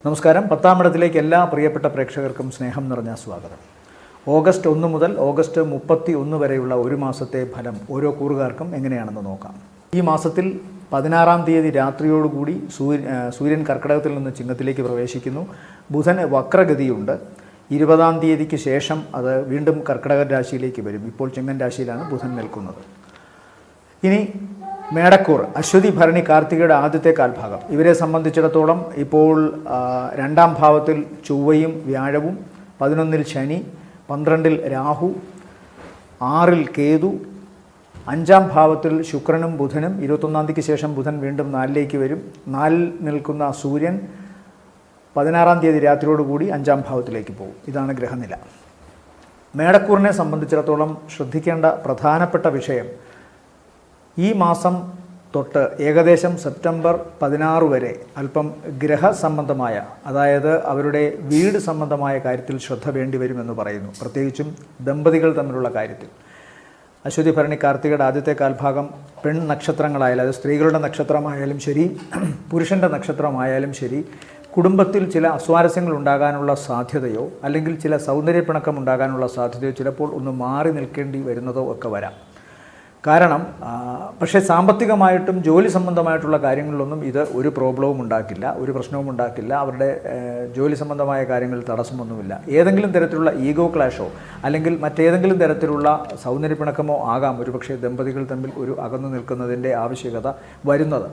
നമസ്കാരം. 10-ാം ഇടത്തിലേക്ക് എല്ലാ പ്രിയപ്പെട്ട പ്രേക്ഷകർക്കും സ്നേഹം നിറഞ്ഞ സ്വാഗതം. ഓഗസ്റ്റ് 1 മുതൽ ഓഗസ്റ്റ് 31 വരെയുള്ള ഒരു മാസത്തെ ഫലം ഓരോ കൂറുകാർക്കും എങ്ങനെയാണെന്ന് നോക്കാം. ഈ മാസത്തിൽ 16-ാം തീയതി രാത്രിയോടുകൂടി സൂര്യൻ കർക്കിടകത്തിൽ നിന്ന് ചിങ്ങത്തിലേക്ക് പ്രവേശിക്കുന്നു. ബുധന് വക്രഗതിയുണ്ട്. 20-ാം തീയതിക്ക് ശേഷം അത് വീണ്ടും കർക്കിടക രാശിയിലേക്ക് വരും. ഇപ്പോൾ ചിങ്ങൻ രാശിയിലാണ് ബുധൻ നിൽക്കുന്നത്. ഇനി മേടക്കൂർ, അശ്വതി, ഭരണി, കാർത്തികയുടെ ആദ്യത്തെ കാൽഭാഗം. ഇവരെ സംബന്ധിച്ചിടത്തോളം ഇപ്പോൾ 2-ാം ഭാവത്തിൽ ചൊവ്വയും വ്യാഴവും, 11-ൽ ശനി, 12-ൽ രാഹു, 6-ൽ കേതു, 5-ാം ഭാവത്തിൽ ശുക്രനും ബുധനും. 21-ാം തീയതിക്ക് ശേഷം ബുധൻ വീണ്ടും 4-ലേക്ക് വരും. 4-ൽ നിൽക്കുന്ന സൂര്യൻ 16-ാം തീയതി രാത്രിയോടുകൂടി 5-ാം ഭാവത്തിലേക്ക് പോകും. ഇതാണ് ഗ്രഹനില. മേടക്കൂറിനെ സംബന്ധിച്ചിടത്തോളം ശ്രദ്ധിക്കേണ്ട പ്രധാനപ്പെട്ട വിഷയം, ഈ മാസം തൊട്ട് ഏകദേശം സെപ്റ്റംബർ 16 വരെ അല്പം ഗ്രഹസംബന്ധമായ, അതായത് അവരുടെ വീട് സംബന്ധമായ കാര്യത്തിൽ ശ്രദ്ധ വേണ്ടി വരുമെന്ന് പറയുന്നു. പ്രത്യേകിച്ചും ദമ്പതികൾ തമ്മിലുള്ള കാര്യത്തിൽ. അശ്വതി, ഭരണി, കാർത്തികയുടെ ആദ്യത്തെ കാൽഭാഗം പെൺ നക്ഷത്രങ്ങളായാലും, അത് സ്ത്രീകളുടെ നക്ഷത്രമായാലും ശരി, പുരുഷൻ്റെ നക്ഷത്രമായാലും ശരി, കുടുംബത്തിൽ ചില അസ്വാരസ്യങ്ങൾ ഉണ്ടാകാനുള്ള സാധ്യതയോ അല്ലെങ്കിൽ ചില സൗന്ദര്യപ്പിണക്കം ഉണ്ടാകാനുള്ള സാധ്യതയോ ചിലപ്പോൾ ഒന്ന് മാറി നിൽക്കേണ്ടി വരുന്നതോ ഒക്കെ വരാം. കാരണം പക്ഷേ സാമ്പത്തികമായിട്ടും ജോലി സംബന്ധമായിട്ടുള്ള കാര്യങ്ങളിലൊന്നും ഇത് ഒരു പ്രോബ്ലവും ഉണ്ടാക്കില്ല, ഒരു പ്രശ്നവും ഉണ്ടാക്കില്ല. അവരുടെ ജോലി സംബന്ധമായ കാര്യങ്ങളിൽ തടസ്സമൊന്നുമില്ല. ഏതെങ്കിലും തരത്തിലുള്ള ഈഗോ ക്ലാഷോ അല്ലെങ്കിൽ മറ്റേതെങ്കിലും തരത്തിലുള്ള സൗന്ദര്യപ്പിണക്കമോ ആകാം ഒരുപക്ഷെ ദമ്പതികൾ തമ്മിൽ ഒരു അകന്നു നിൽക്കുന്നതിൻ്റെ ആവശ്യകത വരുന്നത്.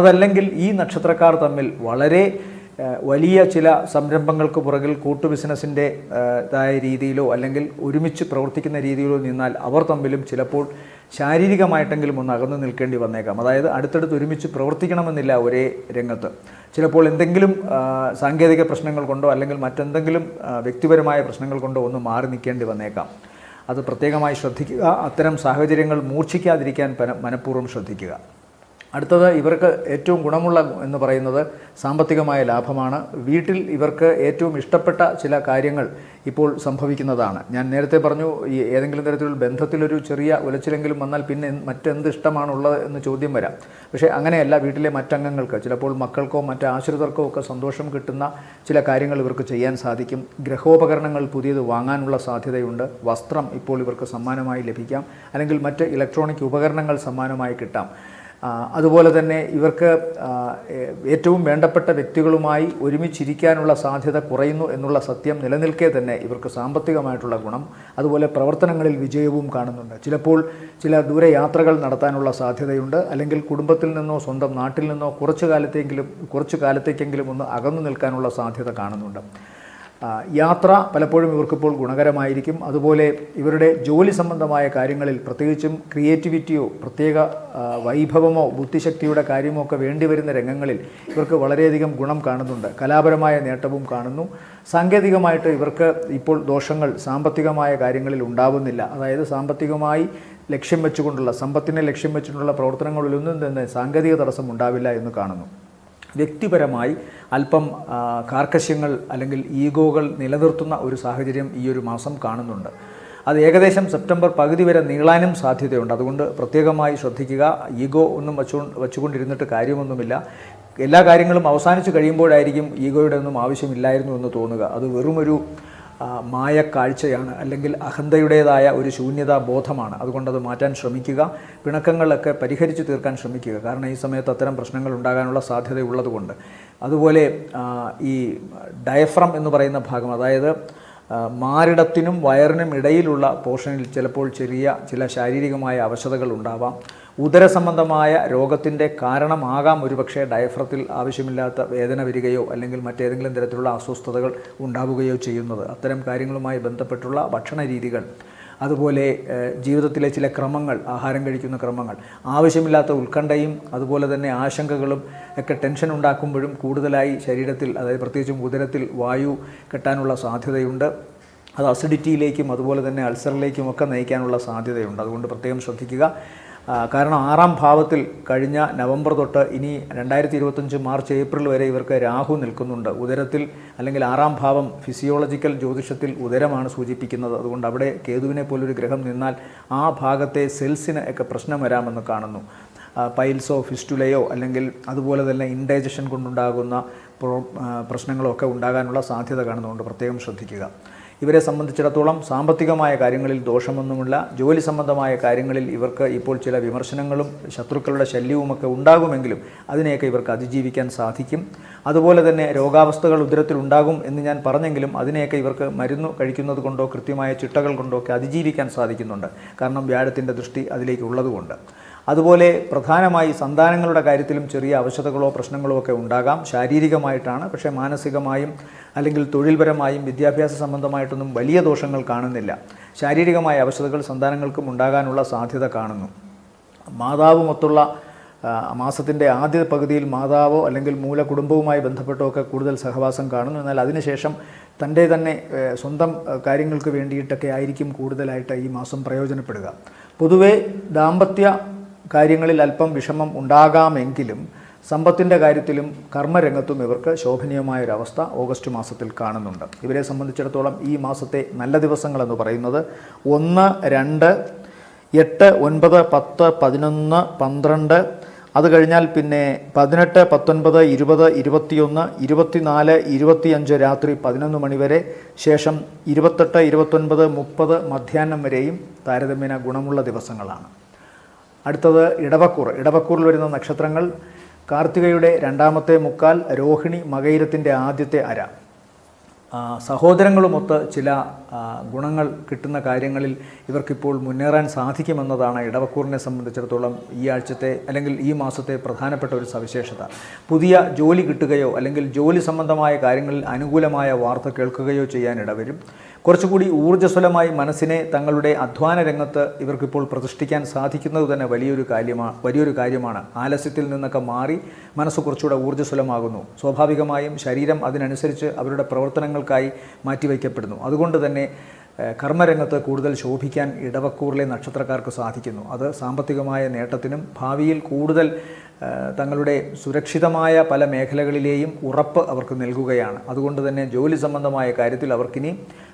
അതല്ലെങ്കിൽ ഈ നക്ഷത്രക്കാർ തമ്മിൽ വളരെ വലിയ ചില സംരംഭങ്ങൾക്ക് പുറകിൽ കൂട്ടു ബിസിനസ്സിൻ്റെ രീതിയിലോ അല്ലെങ്കിൽ ഒരുമിച്ച് പ്രവർത്തിക്കുന്ന രീതിയിലോ നിന്നാൽ അവർ തമ്മിലും ചിലപ്പോൾ ശാരീരികമായിട്ടെങ്കിലും ഒന്ന് അകന്നു നിൽക്കേണ്ടി വന്നേക്കാം. അതായത് അടുത്തടുത്ത് ഒരുമിച്ച് പ്രവർത്തിക്കണമെന്നില്ല ഒരേ രംഗത്ത്. ചിലപ്പോൾ എന്തെങ്കിലും സാങ്കേതിക പ്രശ്നങ്ങൾ കൊണ്ടോ അല്ലെങ്കിൽ മറ്റെന്തെങ്കിലും വ്യക്തിപരമായ പ്രശ്നങ്ങൾ കൊണ്ടോ ഒന്ന് മാറി നിൽക്കേണ്ടി വന്നേക്കാം. അത് പ്രത്യേകമായി ശ്രദ്ധിക്കുക. അത്തരം സാഹചര്യങ്ങൾ മൂർച്ഛിക്കാതിരിക്കാൻ മനഃപൂർവ്വം ശ്രദ്ധിക്കുക. അടുത്തത്, ഇവർക്ക് ഏറ്റവും ഗുണമുള്ള എന്ന് പറയുന്നത് സാമ്പത്തികമായ ലാഭമാണ്. വീട്ടിൽ ഇവർക്ക് ഏറ്റവും ഇഷ്ടപ്പെട്ട ചില കാര്യങ്ങൾ ഇപ്പോൾ സംഭവിക്കുന്നതാണ്. ഞാൻ നേരത്തെ പറഞ്ഞു, ഈ ഏതെങ്കിലും തരത്തിലുള്ള ബന്ധത്തിലൊരു ചെറിയ ഉലച്ചിലെങ്കിലും വന്നാൽ പിന്നെ മറ്റെന്ത് ഇഷ്ടമാണുള്ളത് എന്ന് ചോദ്യം വരാം. പക്ഷേ അങ്ങനെയല്ല. വീട്ടിലെ മറ്റംഗങ്ങൾക്ക്, ചിലപ്പോൾ മക്കൾക്കോ മറ്റ് ആശ്രിതർക്കോ ഒക്കെ സന്തോഷം കിട്ടുന്ന ചില കാര്യങ്ങൾ ഇവർക്ക് ചെയ്യാൻ സാധിക്കും. ഗ്രഹോപകരണങ്ങൾ പുതിയത് വാങ്ങാനുള്ള സാധ്യതയുണ്ട്. വസ്ത്രം ഇപ്പോൾ ഇവർക്ക് സമ്മാനമായി ലഭിക്കാം, അല്ലെങ്കിൽ മറ്റ് ഇലക്ട്രോണിക് ഉപകരണങ്ങൾ സമ്മാനമായി കിട്ടാം. അതുപോലെ തന്നെ ഇവർക്ക് ഏറ്റവും വേണ്ടപ്പെട്ട വ്യക്തികളുമായി ഒരുമിച്ചിരിക്കാനുള്ള സാധ്യത കുറയുന്നു എന്നുള്ള സത്യം നിലനിൽക്കെ തന്നെ ഇവർക്ക് സാമ്പത്തികമായിട്ടുള്ള ഗുണം, അതുപോലെ പ്രവർത്തനങ്ങളിൽ വിജയവും കാണുന്നുണ്ട്. ചിലപ്പോൾ ചില ദൂരയാത്രകൾ നടത്താനുള്ള സാധ്യതയുണ്ട്. അല്ലെങ്കിൽ കുടുംബത്തിൽ നിന്നോ സ്വന്തം നാട്ടിൽ നിന്നോ കുറച്ചു കാലത്തേക്കെങ്കിലും ഒന്ന് അകന്നു നിൽക്കാനുള്ള സാധ്യത കാണുന്നുണ്ട്. യാത്ര പലപ്പോഴും ഇവർക്കിപ്പോൾ ഗുണകരമായിരിക്കും. അതുപോലെ ഇവരുടെ ജോലി സംബന്ധമായ കാര്യങ്ങളിൽ പ്രത്യേകിച്ചും ക്രിയേറ്റിവിറ്റിയോ പ്രത്യേക വൈഭവമോ ബുദ്ധിശക്തിയുടെ കാര്യമോ ഒക്കെ വേണ്ടിവരുന്ന രംഗങ്ങളിൽ ഇവർക്ക് വളരെയധികം ഗുണം കാണുന്നുണ്ട്. കലാപരമായ നേട്ടവും കാണുന്നു. സാങ്കേതികമായിട്ട് ഇവർക്ക് ഇപ്പോൾ ദോഷങ്ങൾ സാമ്പത്തികമായ കാര്യങ്ങളിൽ ഉണ്ടാവുന്നില്ല. അതായത് സാമ്പത്തികമായി ലക്ഷ്യം വെച്ചുകൊണ്ടുള്ള, സമ്പത്തിനെ ലക്ഷ്യം വെച്ചിട്ടുള്ള പ്രവർത്തനങ്ങളിലൊന്നും തന്നെ സാങ്കേതിക തടസ്സം ഉണ്ടാവില്ല എന്ന് കാണുന്നു. വ്യക്തിപരമായി അല്പം കാർക്കശ്യങ്ങൾ അല്ലെങ്കിൽ ഈഗോകൾ നിലനിർത്തുന്ന ഒരു സാഹചര്യം ഈ ഒരു മാസം കാണുന്നുണ്ട്. അത് ഏകദേശം സെപ്റ്റംബർ പകുതി വരെ നീളാനും സാധ്യതയുണ്ട്. അതുകൊണ്ട് പ്രത്യേകമായി ശ്രദ്ധിക്കുക. ഈഗോ ഒന്നും വച്ചുകൊണ്ടിരുന്നിട്ട് കാര്യമൊന്നുമില്ല. എല്ലാ കാര്യങ്ങളും അവസാനിച്ച് കഴിയുമ്പോഴായിരിക്കും ഈഗോയുടെ ഒന്നും ആവശ്യമില്ലായിരുന്നു എന്ന് തോന്നുക. അത് വെറുമൊരു മായക്കാഴ്ചയാണ്, അല്ലെങ്കിൽ അഹന്തയുടേതായ ഒരു ശൂന്യതാ ബോധമാണ്. അതുകൊണ്ടത് മാറ്റാൻ ശ്രമിക്കുക. പിണക്കങ്ങളൊക്കെ പരിഹരിച്ച് തീർക്കാൻ ശ്രമിക്കുക. കാരണം ഈ സമയത്ത് അത്തരം പ്രശ്നങ്ങൾ ഉണ്ടാകാനുള്ള സാധ്യതയുള്ളതുകൊണ്ട്. അതുപോലെ ഈ ഡയഫ്രം എന്ന് പറയുന്ന ഭാഗം, അതായത് മാറിടത്തിനും വയറിനും ഇടയിലുള്ള പോർഷനിൽ ചിലപ്പോൾ ചില ശാരീരികമായ അവശതകൾ ഉണ്ടാവാം. ഉദരസംബന്ധമായ രോഗത്തിൻ്റെ കാരണമാകാം ഒരുപക്ഷെ ഡയഫ്രത്തിൽ ആവശ്യമില്ലാത്ത വേദന വരികയോ അല്ലെങ്കിൽ മറ്റേതെങ്കിലും തരത്തിലുള്ള അസ്വസ്ഥതകൾ ഉണ്ടാവുകയോ ചെയ്യുന്നത്. അത്തരം കാര്യങ്ങളുമായി ബന്ധപ്പെട്ടുള്ള ഭക്ഷണ രീതികൾ, അതുപോലെ ജീവിതത്തിലെ ചില ക്രമങ്ങൾ, ആഹാരം കഴിക്കുന്ന ക്രമങ്ങൾ, ആവശ്യമില്ലാത്ത ഉത്കണ്ഠയും അതുപോലെ തന്നെ ആശങ്കകളും ഒക്കെ ടെൻഷൻ ഉണ്ടാക്കുമ്പോഴും കൂടുതലായി ശരീരത്തിൽ, അതായത് പ്രത്യേകിച്ചും ഉദരത്തിൽ വായു കെട്ടാനുള്ള സാധ്യതയുണ്ട്. അത് അസിഡിറ്റിയിലേക്കും അതുപോലെ തന്നെ അൾസറിലേക്കും ഒക്കെ നയിക്കാനുള്ള സാധ്യതയുണ്ട്. അതുകൊണ്ട് പ്രത്യേകം ശ്രദ്ധിക്കുക. കാരണം 6-ാം ഭാവത്തിൽ കഴിഞ്ഞ നവംബർ തൊട്ട് ഇനി 2025 മാർച്ച് ഏപ്രിൽ വരെ ഇവർക്ക് രാഹു നിൽക്കുന്നുണ്ട്. ഉദരത്തിൽ, അല്ലെങ്കിൽ 6-ാം ഭാവം ഫിസിയോളജിക്കൽ ജ്യോതിഷത്തിൽ ഉദരമാണ് സൂചിപ്പിക്കുന്നത്. അതുകൊണ്ട് അവിടെ കേതുവിനെ പോലൊരു ഗ്രഹം നിന്നാൽ ആ ഭാഗത്തെ സെൽസിന് ഒക്കെ പ്രശ്നം വരാമെന്ന് കാണുന്നു. പൈൽസോ ഫിസ്റ്റുലയോ അല്ലെങ്കിൽ അതുപോലെ തന്നെ ഇൻഡൈജഷൻ കൊണ്ടുണ്ടാകുന്ന പ്രശ്നങ്ങളൊക്കെ ഉണ്ടാകാനുള്ള സാധ്യത കാണുന്നതുകൊണ്ട് പ്രത്യേകം ശ്രദ്ധിക്കുക. ഇവരെ സംബന്ധിച്ചിടത്തോളം സാമ്പത്തികമായ കാര്യങ്ങളിൽ ദോഷമൊന്നുമില്ല. ജോലി സംബന്ധമായ കാര്യങ്ങളിൽ ഇവർക്ക് ഇപ്പോൾ ചില വിമർശനങ്ങളും ശത്രുക്കളുടെ ശല്യവുമൊക്കെ ഉണ്ടാകുമെങ്കിലും അതിനെയൊക്കെ ഇവർക്ക് അതിജീവിക്കാൻ സാധിക്കും. അതുപോലെ തന്നെ രോഗാവസ്ഥകൾ ഉദരത്തിൽ ഉണ്ടാകും എന്ന് ഞാൻ പറഞ്ഞെങ്കിലും അതിനെയൊക്കെ ഇവർക്ക് മരുന്ന് കഴിക്കുന്നത് കൊണ്ടോ കൃത്യമായ ചിട്ടകൾ കൊണ്ടോ ഒക്കെ അതിജീവിക്കാൻ സാധിക്കുന്നുണ്ട്. കാരണം വ്യാഴത്തിൻ്റെ ദൃഷ്ടി അതിലേക്ക് ഉള്ളതുകൊണ്ട്. അതുപോലെ പ്രധാനമായി സന്താനങ്ങളുടെ കാര്യത്തിലും ചെറിയ അവശതകളോ പ്രശ്നങ്ങളോ ഒക്കെ ഉണ്ടാകാം. ശാരീരികമായിട്ടാണ്, പക്ഷേ മാനസികമായും അല്ലെങ്കിൽ തൊഴിൽപരമായും വിദ്യാഭ്യാസ സംബന്ധമായിട്ടൊന്നും വലിയ ദോഷങ്ങൾ കാണുന്നില്ല. ശാരീരികമായ അവശതകൾ സന്താനങ്ങൾക്കും ഉണ്ടാകാനുള്ള സാധ്യത കാണുന്നു. മാതാവുമൊത്തുള്ള മാസത്തിൻ്റെ ആദ്യ പകുതിയിൽ മാതാവോ അല്ലെങ്കിൽ മൂലകുടുംബവുമായി ബന്ധപ്പെട്ടോ ഒക്കെ കൂടുതൽ സഹവാസം കാണുന്നു. എന്നാൽ അതിനുശേഷം തൻ്റെ തന്നെ സ്വന്തം കാര്യങ്ങൾക്ക് വേണ്ടിയിട്ടൊക്കെ ആയിരിക്കും കൂടുതലായിട്ട് ഈ മാസം പ്രയോജനപ്പെടുക. പൊതുവേ ദാമ്പത്യ കാര്യങ്ങളിൽ അല്പം വിഷമം ഉണ്ടാകാമെങ്കിലും സമ്പത്തിൻ്റെ കാര്യത്തിലും കർമ്മരംഗത്തും ഇവർക്ക് ശോഭനീയമായൊരവസ്ഥ ഓഗസ്റ്റ് മാസത്തിൽ കാണുന്നുണ്ട്. ഇവരെ സംബന്ധിച്ചിടത്തോളം ഈ മാസത്തെ നല്ല ദിവസങ്ങളെന്ന് പറയുന്നത് 1, 2, 8, 9, 10, 11, 12, അത് കഴിഞ്ഞാൽ പിന്നെ 18, 19, 20, 21, 24, 25 രാത്രി 11 മണി വരെ, ശേഷം 28, 29, 30 മധ്യാഹ്നം വരെയും താരതമ്യേന ഗുണമുള്ള ദിവസങ്ങളാണ്. അടുത്തത് ഇടവക്കൂറിൽ വരുന്ന നക്ഷത്രങ്ങൾ കാർത്തികയുടെ രണ്ടാമത്തെ മുക്കാൽ, രോഹിണി മകയിരത്തിൻ്റെ ആദ്യത്തെ അര. സഹോദരങ്ങളുമൊത്ത് ചില ഗുണങ്ങൾ കിട്ടുന്ന കാര്യങ്ങളിൽ ഇവർക്കിപ്പോൾ മുന്നേറാൻ സാധിക്കുമെന്നതാണ് ഇടവക്കൂറിനെ സംബന്ധിച്ചിടത്തോളം ഈ ആഴ്ചത്തെ അല്ലെങ്കിൽ ഈ മാസത്തെ പ്രധാനപ്പെട്ട ഒരു സവിശേഷത. പുതിയ ജോലി കിട്ടുകയോ അല്ലെങ്കിൽ ജോലി സംബന്ധമായ കാര്യങ്ങളിൽ അനുകൂലമായ വാർത്ത കേൾക്കുകയോ ചെയ്യാൻ ഇടവരും. കുറച്ചുകൂടി ഊർജ്ജസ്വലമായി മനസ്സിനെ തങ്ങളുടെ അധ്വാന രംഗത്ത് ഇവർക്കിപ്പോൾ പ്രതിഷ്ഠിക്കാൻ സാധിക്കുന്നത് തന്നെ വലിയൊരു കാര്യമാണ്. ആലസ്യത്തിൽ നിന്നൊക്കെ മാറി മനസ്സ് കുറച്ചുകൂടെ ഊർജ്ജസ്വലമാകുന്നു. സ്വാഭാവികമായും ശരീരം അതിനനുസരിച്ച് അവരുടെ പ്രവർത്തനങ്ങൾക്കായി മാറ്റിവയ്ക്കപ്പെടുന്നു. അതുകൊണ്ട് തന്നെ കർമ്മരംഗത്ത് കൂടുതൽ ശോഭിക്കാൻ ഇടവക്കൂറിലെ നക്ഷത്രക്കാർക്ക് സാധിക്കുന്നു. അത് സാമ്പത്തികമായ നേട്ടത്തിനും ഭാവിയിൽ കൂടുതൽ തങ്ങളുടെ സുരക്ഷിതമായ പല മേഖലകളിലെയും ഉറപ്പ് അവർക്ക് നൽകുകയാണ്. അതുകൊണ്ട് തന്നെ ജോലി സംബന്ധമായ കാര്യത്തിൽ അവർക്കിനി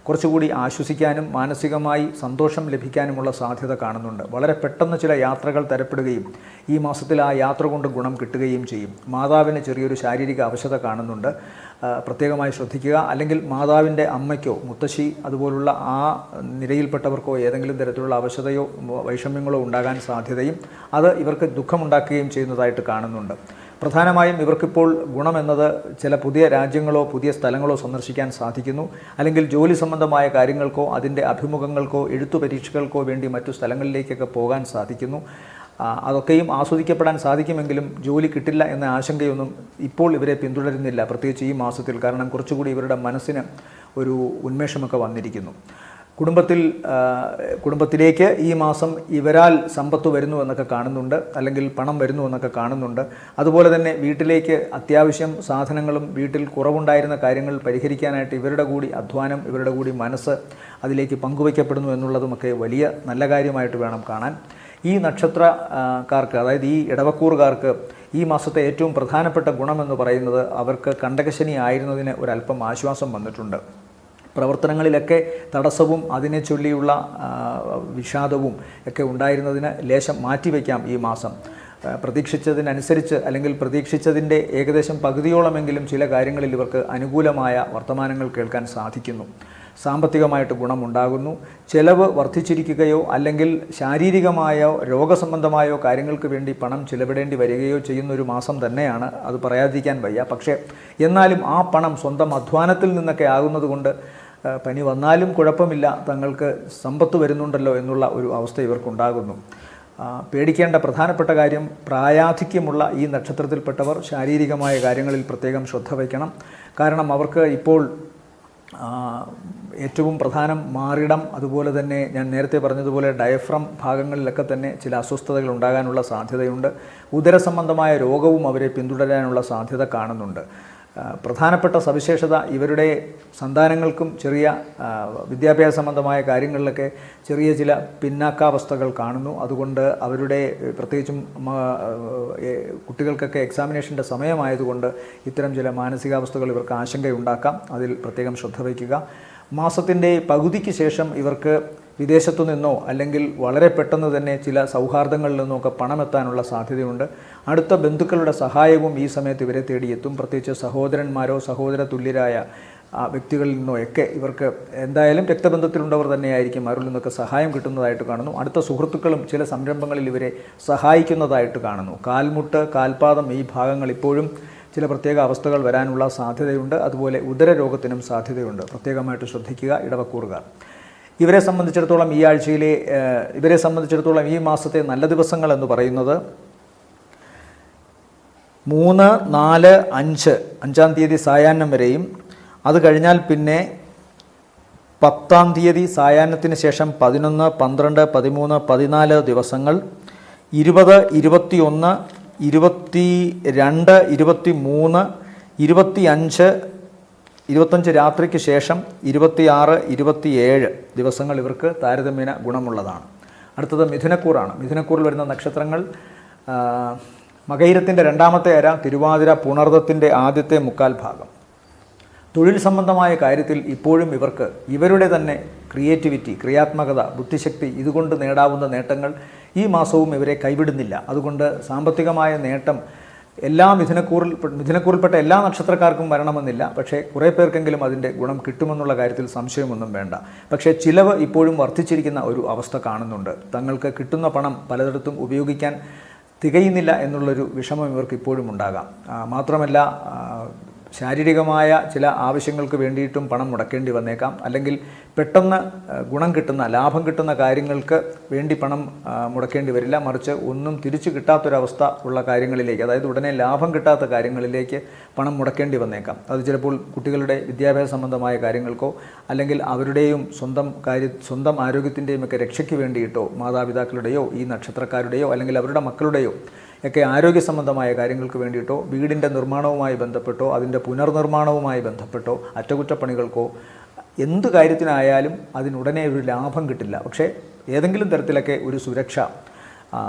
കുറച്ചുകൂടി ആശ്വസിക്കാനും മാനസികമായി സന്തോഷം ലഭിക്കാനുമുള്ള സാധ്യത കാണുന്നുണ്ട്. വളരെ പെട്ടെന്ന് ചില യാത്രകൾ തരപ്പെടുകയും ഈ മാസത്തിൽ ആ യാത്ര കൊണ്ട് ഗുണം കിട്ടുകയും ചെയ്യും. മാതാവിന് ചെറിയൊരു ശാരീരിക അവശത കാണുന്നുണ്ട്, പ്രത്യേകമായി ശ്രദ്ധിക്കുക. അല്ലെങ്കിൽ മാതാവിൻ്റെ അമ്മയ്ക്കോ മുത്തശ്ശി അതുപോലുള്ള ആ നിരയിൽപ്പെട്ടവർക്കോ ഏതെങ്കിലും തരത്തിലുള്ള അവശതയോ വൈഷമ്യങ്ങളോ ഉണ്ടാകാൻ സാധ്യതയും അത് ഇവർക്ക് ദുഃഖമുണ്ടാക്കുകയും ചെയ്യുന്നതായിട്ട് കാണുന്നുണ്ട്. പ്രധാനമായും ഇവർക്കിപ്പോൾ ഗുണമെന്നത് ചില പുതിയ രാജ്യങ്ങളോ പുതിയ സ്ഥലങ്ങളോ സന്ദർശിക്കാൻ സാധിക്കുന്നു. അല്ലെങ്കിൽ ജോലി സംബന്ധമായ കാര്യങ്ങൾക്കോ അതിൻ്റെ അഭിമുഖങ്ങൾക്കോ എഴുത്തു പരീക്ഷകൾക്കോ വേണ്ടി മറ്റു സ്ഥലങ്ങളിലേക്കൊക്കെ പോകാൻ സാധിക്കുന്നു. അതൊക്കെയും ആസ്വദിക്കപ്പെടാൻ സാധിക്കുമെങ്കിലും ജോലി കിട്ടില്ല എന്ന ആശങ്കയൊന്നും ഇപ്പോൾ ഇവരെ പിന്തുടരുന്നില്ല, പ്രത്യേകിച്ച് ഈ മാസത്തിൽ. കാരണം കുറച്ചുകൂടി ഇവരുടെ മനസ്സിന് ഒരു ഉന്മേഷമൊക്കെ വന്നിരിക്കുന്നു. കുടുംബത്തിലേക്ക് ഈ മാസം ഇവരാൽ സമ്പത്ത് വരുന്നു എന്നൊക്കെ കാണുന്നുണ്ട്, അല്ലെങ്കിൽ പണം വരുന്നു എന്നൊക്കെ കാണുന്നുണ്ട്. അതുപോലെ തന്നെ വീട്ടിലേക്ക് അത്യാവശ്യം സാധനങ്ങളും വീട്ടിൽ കുറവുണ്ടായിരുന്ന കാര്യങ്ങൾ പരിഹരിക്കാനായിട്ട് ഇവരുടെ കൂടി അധ്വാനം, ഇവരുടെ കൂടി മനസ്സ് അതിലേക്ക് പങ്കുവയ്ക്കപ്പെടുന്നു എന്നുള്ളതുമൊക്കെ വലിയ നല്ല കാര്യമായിട്ട് വേണം കാണാൻ. ഈ നക്ഷത്രക്കാർക്ക്, അതായത് ഈ ഇടവക്കൂറുകാർക്ക് ഈ മാസത്തെ ഏറ്റവും പ്രധാനപ്പെട്ട ഗുണമെന്ന് പറയുന്നത് അവർക്ക് കണ്ടകശനി ആയിരുന്നതിന് ഒരല്പം ആശ്വാസം വന്നിട്ടുണ്ട്. പ്രവർത്തനങ്ങളിലൊക്കെ തടസ്സവും അതിനെ ചൊല്ലിയുള്ള വിഷാദവും ഒക്കെ ഉണ്ടായിരുന്നതിന് ലേശം മാറ്റിവെക്കാം ഈ മാസം. പ്രതീക്ഷിച്ചതിനനുസരിച്ച് അല്ലെങ്കിൽ പ്രതീക്ഷിച്ചതിൻ്റെ ഏകദേശം പകുതിയോളമെങ്കിലും ചില കാര്യങ്ങളിൽ ഇവർക്ക് അനുകൂലമായ വർത്തമാനങ്ങൾ കേൾക്കാൻ സാധിക്കുന്നു. സാമ്പത്തികമായിട്ട് ഗുണമുണ്ടാകുന്നു. ചെലവ് വർദ്ധിച്ചിരിക്കുകയോ അല്ലെങ്കിൽ ശാരീരികമായോ രോഗസംബന്ധമായോ കാര്യങ്ങൾക്ക് വേണ്ടി പണം ചിലവിടേണ്ടി വരികയോ ചെയ്യുന്നൊരു മാസം തന്നെയാണ്, അത് പറയാതിരിക്കാൻ വയ്യ. പക്ഷേ എന്നാലും ആ പണം സ്വന്തം അധ്വാനത്തിൽ നിന്നൊക്കെ ആകുന്നതുകൊണ്ട് പനി വന്നാലും കുഴപ്പമില്ല, തങ്ങൾക്ക് സമ്പത്ത് വരുന്നുണ്ടല്ലോ എന്നുള്ള ഒരു അവസ്ഥ ഇവർക്കുണ്ടാകുന്നു. പേടിക്കേണ്ട പ്രധാനപ്പെട്ട കാര്യം, പ്രായാധിക്യമുള്ള ഈ നക്ഷത്രത്തിൽപ്പെട്ടവർ ശാരീരികമായ കാര്യങ്ങളിൽ പ്രത്യേകം ശ്രദ്ധ വയ്ക്കണം. കാരണം അവർക്ക് ഇപ്പോൾ ഏറ്റവും പ്രധാനം മാറിടം, അതുപോലെ തന്നെ ഞാൻ നേരത്തെ പറഞ്ഞതുപോലെ ഡയഫ്രം ഭാഗങ്ങളിലൊക്കെ തന്നെ ചില അസ്വസ്ഥതകൾ ഉണ്ടാകാനുള്ള സാധ്യതയുണ്ട്. ഉദരസംബന്ധമായ രോഗവും അവരെ പിന്തുടരാനുള്ള സാധ്യത കാണുന്നുണ്ട്. പ്രധാനപ്പെട്ട സവിശേഷത ഇവരുടെ സന്താനങ്ങൾക്കും ചെറിയ വിദ്യാഭ്യാസ സംബന്ധമായ കാര്യങ്ങളിലൊക്കെ ചെറിയ ചില പിന്നാക്കാവസ്ഥകൾ കാണുന്നു. അതുകൊണ്ട് അവരുടെ പ്രത്യേകിച്ചും കുട്ടികൾക്കൊക്കെ എക്സാമിനേഷൻ്റെ സമയമായതുകൊണ്ട് ഇത്തരം ചില മാനസികാവസ്ഥകൾ ഇവർക്ക് ആശങ്കയുണ്ടാക്കാം. അതിൽ പ്രത്യേകം ശ്രദ്ധ വയ്ക്കുക. മാസത്തിൻ്റെ പകുതിക്ക് ശേഷം ഇവർക്ക് വിദേശത്തു നിന്നോ അല്ലെങ്കിൽ വളരെ പെട്ടെന്ന് തന്നെ ചില സൗഹാർദ്ദങ്ങളിൽ നിന്നൊക്കെ പണമെത്താനുള്ള സാധ്യതയുണ്ട്. അടുത്ത ബന്ധുക്കളുടെ സഹായവും ഈ സമയത്ത് ഇവരെ തേടിയെത്തും. പ്രത്യേകിച്ച് സഹോദരന്മാരോ സഹോദര തുല്യരായ വ്യക്തികളിൽ നിന്നോ ഒക്കെ ഇവർക്ക് എന്തായാലും രക്തബന്ധത്തിലുണ്ടവർ തന്നെയായിരിക്കും, അവരിൽ നിന്നൊക്കെ സഹായം കിട്ടുന്നതായിട്ട് കാണുന്നു. അടുത്ത സുഹൃത്തുക്കളും ചില സംരംഭങ്ങളിൽ ഇവരെ സഹായിക്കുന്നതായിട്ട് കാണുന്നു. കാൽമുട്ട്, കാൽപാദം ഈ ഭാഗങ്ങൾ ഇപ്പോഴും ചില പ്രത്യേക അവസ്ഥകൾ വരാനുള്ള സാധ്യതയുണ്ട്. അതുപോലെ ഉദരരോഗത്തിനും സാധ്യതയുണ്ട്. പ്രത്യേകമായിട്ട് ശ്രദ്ധിക്കുക ഇടവക്കൂറുകാർ. ഇവരെ സംബന്ധിച്ചിടത്തോളം ഈ ആഴ്ചയിലെ ഈ മാസത്തെ നല്ല ദിവസങ്ങൾ എന്ന് പറയുന്നത് 3, 4, 5 5-ാം തീയതി സായാഹ്നം വരെയും, അത് കഴിഞ്ഞാൽ പിന്നെ 10-ാം തീയതി സായാഹ്നത്തിന് ശേഷം 11, 12, 13, 14 ദിവസങ്ങൾ, 20, 21, 22, 23, 25, 25 രാത്രിക്ക് ശേഷം 26, 27 ദിവസങ്ങൾ ഇവർക്ക് താരതമ്യേന ഗുണമുള്ളതാണ്. അടുത്തത് മിഥുനക്കൂറാണ്. മിഥുനക്കൂറിൽ വരുന്ന നക്ഷത്രങ്ങൾ മകയിരത്തിൻ്റെ 2ാമത്തെ അര, തിരുവാതിര, പുണർദത്തിൻ്റെ ആദ്യത്തെ മുക്കാൽ ഭാഗം. തൊഴിൽ സംബന്ധമായ കാര്യത്തിൽ ഇപ്പോഴും ഇവർക്ക് ഇവരുടെ തന്നെ ക്രിയേറ്റിവിറ്റി, ക്രിയാത്മകത, ബുദ്ധിശക്തി, ഇതുകൊണ്ട് നേടാവുന്ന നേട്ടങ്ങൾ ഈ മാസവും ഇവരെ കൈവിടുന്നില്ല. അതുകൊണ്ട് സാമ്പത്തികമായ നേട്ടം എല്ലാ മിഥുനക്കൂറിൽപ്പെട്ട എല്ലാ നക്ഷത്രക്കാർക്കും വരണമെന്നില്ല. പക്ഷേ കുറേ പേർക്കെങ്കിലും അതിൻ്റെ ഗുണം കിട്ടുമെന്നുള്ള കാര്യത്തിൽ സംശയമൊന്നും വേണ്ട. പക്ഷേ ചിലവ് ഇപ്പോഴും വർദ്ധിച്ചിരിക്കുന്ന ഒരു അവസ്ഥ കാണുന്നുണ്ട്. തങ്ങൾക്ക് കിട്ടുന്ന പണം പലയിടത്തും ഉപയോഗിക്കാൻ തികയുന്നില്ല എന്നുള്ളൊരു വിഷമം ഇവർക്ക് ഇപ്പോഴും ഉണ്ടാകാം. മാത്രമല്ല ശാരീരികമായ ചില ആവശ്യങ്ങൾക്ക് വേണ്ടിയിട്ടും പണം മുടക്കേണ്ടി വന്നേക്കാം. അല്ലെങ്കിൽ പെട്ടെന്ന് ഗുണം കിട്ടുന്ന, ലാഭം കിട്ടുന്ന കാര്യങ്ങൾക്ക് വേണ്ടി പണം മുടക്കേണ്ടി വരില്ല. മറിച്ച് ഒന്നും തിരിച്ചു കിട്ടാത്തൊരവസ്ഥ ഉള്ള കാര്യങ്ങളിലേക്ക്, അതായത് ഉടനെ ലാഭം കിട്ടാത്ത കാര്യങ്ങളിലേക്ക് പണം മുടക്കേണ്ടി വന്നേക്കാം. അത് ചിലപ്പോൾ കുട്ടികളുടെ വിദ്യാഭ്യാസ സംബന്ധമായ കാര്യങ്ങൾക്കോ അല്ലെങ്കിൽ അവരുടെയും സ്വന്തം ആരോഗ്യത്തിൻ്റെയും ഒക്കെ രക്ഷയ്ക്ക് വേണ്ടിയിട്ടോ, മാതാപിതാക്കളുടെയോ ഈ നക്ഷത്രക്കാരുടെയോ അല്ലെങ്കിൽ അവരുടെ മക്കളുടെയോ ഒക്കെ ആരോഗ്യ സംബന്ധമായ കാര്യങ്ങൾക്ക് വേണ്ടിയിട്ടോ, വീടിൻ്റെ നിർമ്മാണവുമായി ബന്ധപ്പെട്ടോ അതിൻ്റെ പുനർനിർമ്മാണവുമായി ബന്ധപ്പെട്ടോ, അറ്റകുറ്റപ്പണികൾക്കോ എന്ത് കാര്യത്തിനായാലും അതിനുടനെ ഒരു ലാഭം കിട്ടില്ല. പക്ഷേ ഏതെങ്കിലും തരത്തിലൊക്കെ ഒരു സുരക്ഷ